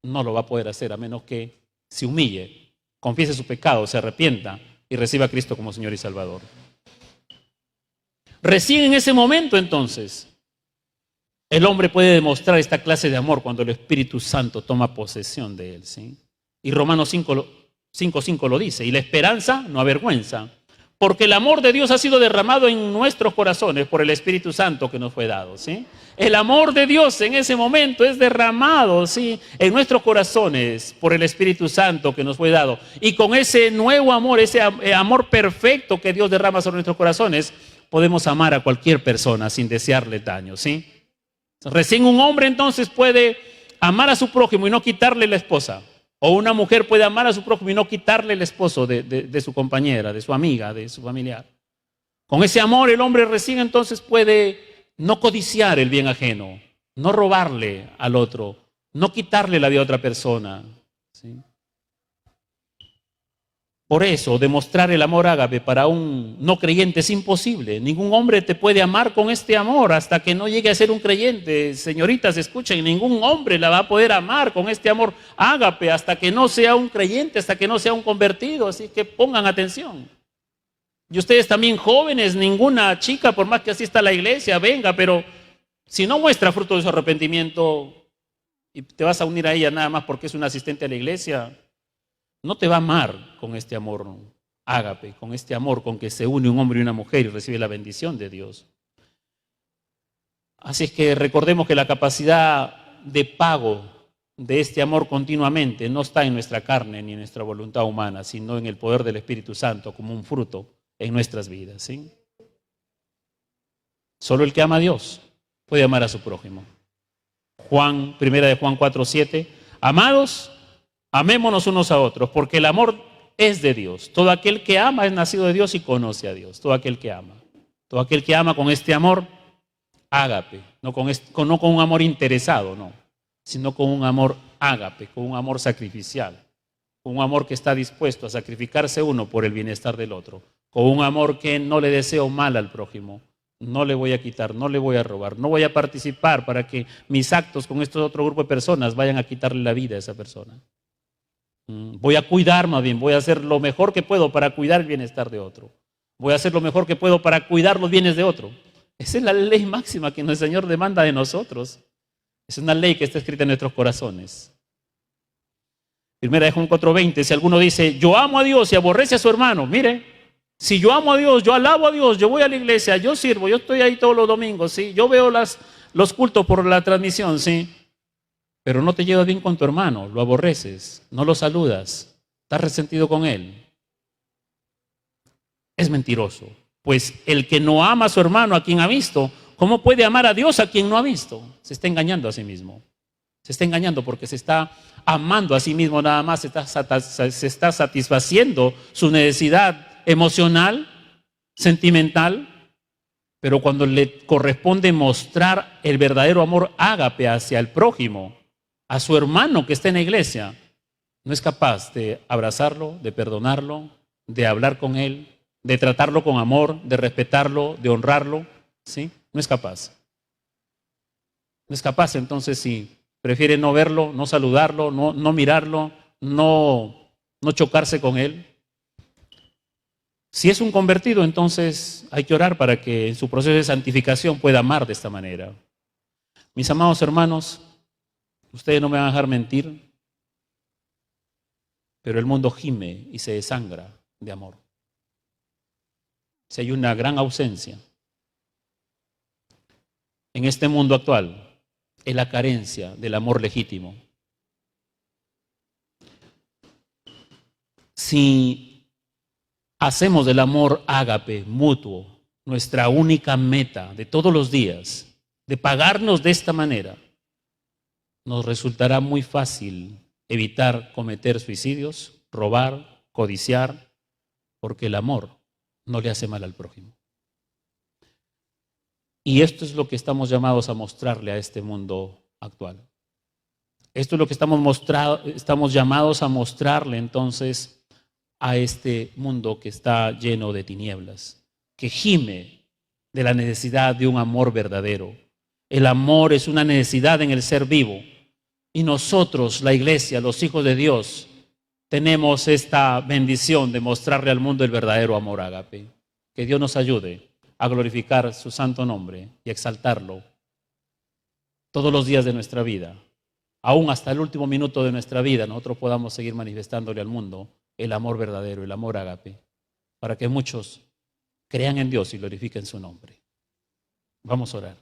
no lo va a poder hacer a menos que se humille, confiese su pecado, se arrepienta y reciba a Cristo como Señor y Salvador. Recién en ese momento, entonces, el hombre puede demostrar esta clase de amor cuando el Espíritu Santo toma posesión de él, ¿sí? Y Romanos 5:5 lo dice, y la esperanza no avergüenza, porque el amor de Dios ha sido derramado en nuestros corazones por el Espíritu Santo que nos fue dado, ¿sí? El amor de Dios en ese momento es derramado, ¿sí?, en nuestros corazones por el Espíritu Santo que nos fue dado. Y con ese nuevo amor, ese amor perfecto que Dios derrama sobre nuestros corazones, podemos amar a cualquier persona sin desearle daño, ¿sí? Recién un hombre entonces puede amar a su prójimo y no quitarle la esposa. O una mujer puede amar a su prójimo y no quitarle el esposo de su compañera, de su amiga, de su familiar. Con ese amor el hombre recién entonces puede no codiciar el bien ajeno, no robarle al otro, no quitarle la vida a otra persona, ¿sí? Por eso, demostrar el amor ágape para un no creyente es imposible. Ningún hombre te puede amar con este amor hasta que no llegue a ser un creyente. Señoritas, escuchen, ningún hombre la va a poder amar con este amor ágape hasta que no sea un creyente, hasta que no sea un convertido. Así que pongan atención. Y ustedes también jóvenes, ninguna chica, por más que asista a la iglesia, venga, pero si no muestra fruto de su arrepentimiento y te vas a unir a ella nada más porque es una asistente a la iglesia, no te va a amar con este amor ágape, con este amor con que se une un hombre y una mujer y recibe la bendición de Dios. Así es que recordemos que la capacidad de pago de este amor continuamente no está en nuestra carne ni en nuestra voluntad humana, sino en el poder del Espíritu Santo como un fruto en nuestras vidas, ¿sí? Solo el que ama a Dios puede amar a su prójimo. Primera de Juan 4:7, amados, amémonos unos a otros, porque el amor es de Dios. Todo aquel que ama es nacido de Dios y conoce a Dios. Todo aquel que ama con este amor ágape, no con un amor interesado, no, sino con un amor ágape, con un amor sacrificial, con un amor que está dispuesto a sacrificarse uno por el bienestar del otro, con un amor que no le deseo mal al prójimo. No le voy a quitar, no le voy a robar, no voy a participar para que mis actos con este otro grupo de personas vayan a quitarle la vida a esa persona. Voy a cuidar más bien, voy a hacer lo mejor que puedo para cuidar el bienestar de otro. Voy a hacer lo mejor que puedo para cuidar los bienes de otro. Esa es la ley máxima que el Señor demanda de nosotros. Es una ley que está escrita en nuestros corazones. Primera de Juan 4:20, si alguno dice, yo amo a Dios y aborrece a su hermano, mire, si yo amo a Dios, yo alabo a Dios, yo voy a la iglesia, yo sirvo, yo estoy ahí todos los domingos, ¿sí? Yo veo los cultos por la transmisión, ¿sí? Pero no te llevas bien con tu hermano, lo aborreces, no lo saludas, estás resentido con él. Es mentiroso, pues el que no ama a su hermano a quien ha visto, ¿cómo puede amar a Dios a quien no ha visto? Se está engañando a sí mismo. Se está engañando porque se está amando a sí mismo nada más, se está satisfaciendo su necesidad emocional, sentimental, pero cuando le corresponde mostrar el verdadero amor ágape hacia el prójimo, a su hermano que está en la iglesia, no es capaz de abrazarlo, de perdonarlo, de hablar con él, de tratarlo con amor, de respetarlo, de honrarlo, ¿sí? No es capaz. No es capaz, entonces sí, prefiere no verlo, no saludarlo, no mirarlo, no chocarse con él. Si es un convertido, entonces hay que orar para que en su proceso de santificación pueda amar de esta manera. Mis amados hermanos, ustedes no me van a dejar mentir, pero el mundo gime y se desangra de amor. Si hay una gran ausencia en este mundo actual, es la carencia del amor legítimo. Si hacemos del amor ágape mutuo nuestra única meta de todos los días, de pagarnos de esta manera, nos resultará muy fácil evitar cometer suicidios, robar, codiciar, porque el amor no le hace mal al prójimo. Y esto es lo que estamos llamados a mostrarle a este mundo actual. Esto es lo que estamos llamados a mostrarle entonces a este mundo que está lleno de tinieblas, que gime de la necesidad de un amor verdadero. El amor es una necesidad en el ser vivo. Y nosotros, la iglesia, los hijos de Dios, tenemos esta bendición de mostrarle al mundo el verdadero amor ágape. Que Dios nos ayude a glorificar su santo nombre y exaltarlo todos los días de nuestra vida. Aún hasta el último minuto de nuestra vida, nosotros podamos seguir manifestándole al mundo el amor verdadero, el amor ágape, para que muchos crean en Dios y glorifiquen su nombre. Vamos a orar.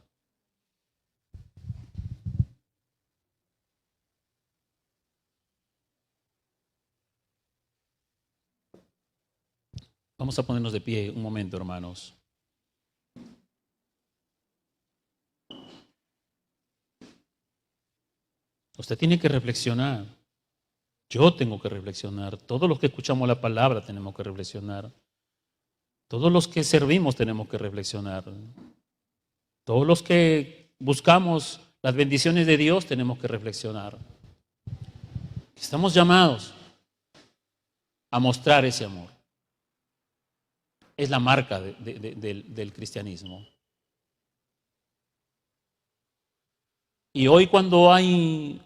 Vamos a ponernos de pie un momento, hermanos. Usted tiene que reflexionar. Yo tengo que reflexionar. Todos los que escuchamos la palabra tenemos que reflexionar. Todos los que servimos tenemos que reflexionar. Todos los que buscamos las bendiciones de Dios tenemos que reflexionar. Estamos llamados a mostrar ese amor. Es la marca del cristianismo. Y hoy, cuando hay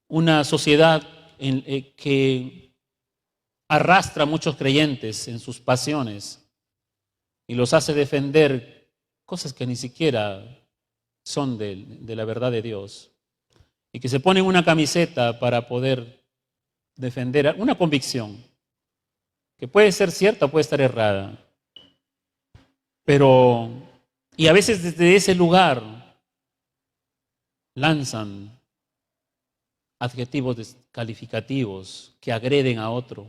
una sociedad que arrastra a muchos creyentes en sus pasiones y los hace defender cosas que ni siquiera son de la verdad de Dios, y que se ponen una camiseta para poder defender una convicción que puede ser cierta o puede estar errada, pero, y a veces desde ese lugar lanzan adjetivos descalificativos que agreden a otro,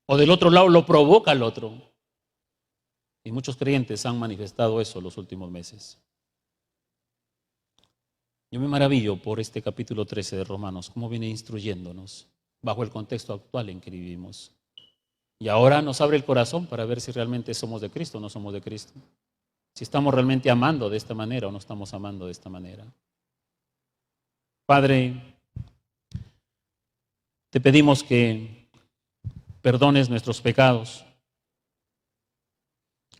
o del otro lado lo provoca al otro. Y muchos creyentes han manifestado eso los últimos meses. Yo me maravillo por este capítulo 13 de Romanos, cómo viene instruyéndonos bajo el contexto actual en que vivimos. Y ahora nos abre el corazón para ver si realmente somos de Cristo o no somos de Cristo. Si estamos realmente amando de esta manera o no estamos amando de esta manera. Padre, te pedimos que perdones nuestros pecados.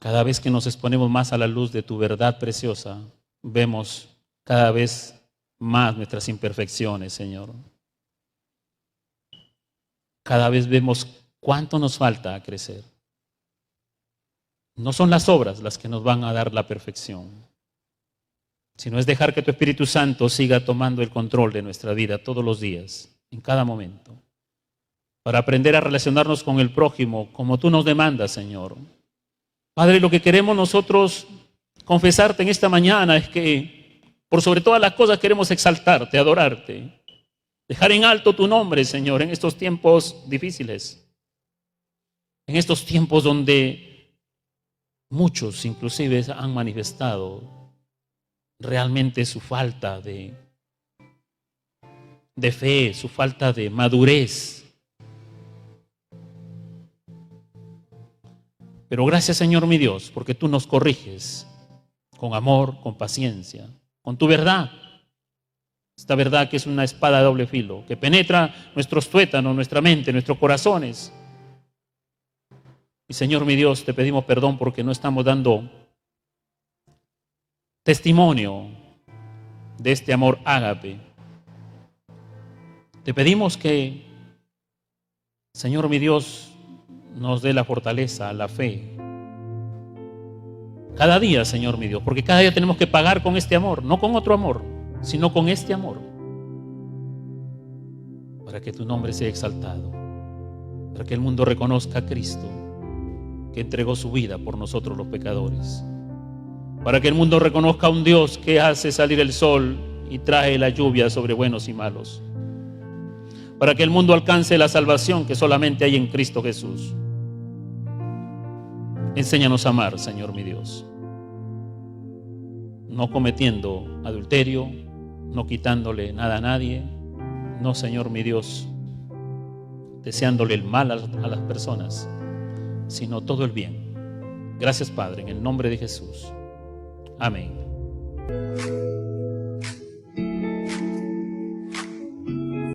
Cada vez que nos exponemos más a la luz de tu verdad preciosa, vemos cada vez más nuestras imperfecciones, Señor. Cada vez vemos cuánto nos falta a crecer. No son las obras las que nos van a dar la perfección, sino es dejar que tu Espíritu Santo siga tomando el control de nuestra vida todos los días, en cada momento, para aprender a relacionarnos con el prójimo como tú nos demandas, Señor. Padre, lo que queremos nosotros confesarte en esta mañana es que por sobre todas las cosas queremos exaltarte, adorarte, dejar en alto tu nombre, Señor, en estos tiempos difíciles, en estos tiempos donde muchos inclusive han manifestado realmente su falta de fe, su falta de madurez. Pero gracias, Señor mi Dios, porque tú nos corriges con amor, con paciencia, con tu verdad. Esta verdad que es una espada de doble filo, que penetra nuestros tuétanos, nuestra mente, nuestros corazones. Y Señor mi Dios, te pedimos perdón porque no estamos dando testimonio de este amor ágape. Te pedimos que, Señor mi Dios, nos dé la fortaleza, la fe. Cada día, Señor mi Dios, porque cada día tenemos que pagar con este amor, no con otro amor, sino con este amor, para que tu nombre sea exaltado, para que el mundo reconozca a Cristo, que entregó su vida por nosotros los pecadores, para que el mundo reconozca a un Dios que hace salir el sol y trae la lluvia sobre buenos y malos, para que el mundo alcance la salvación que solamente hay en Cristo Jesús. Enséñanos a amar, Señor mi Dios, no cometiendo adulterio, no quitándole nada a nadie, no, Señor mi Dios, deseándole el mal a las personas, sino todo el bien. Gracias, Padre, en el nombre de Jesús. Amén.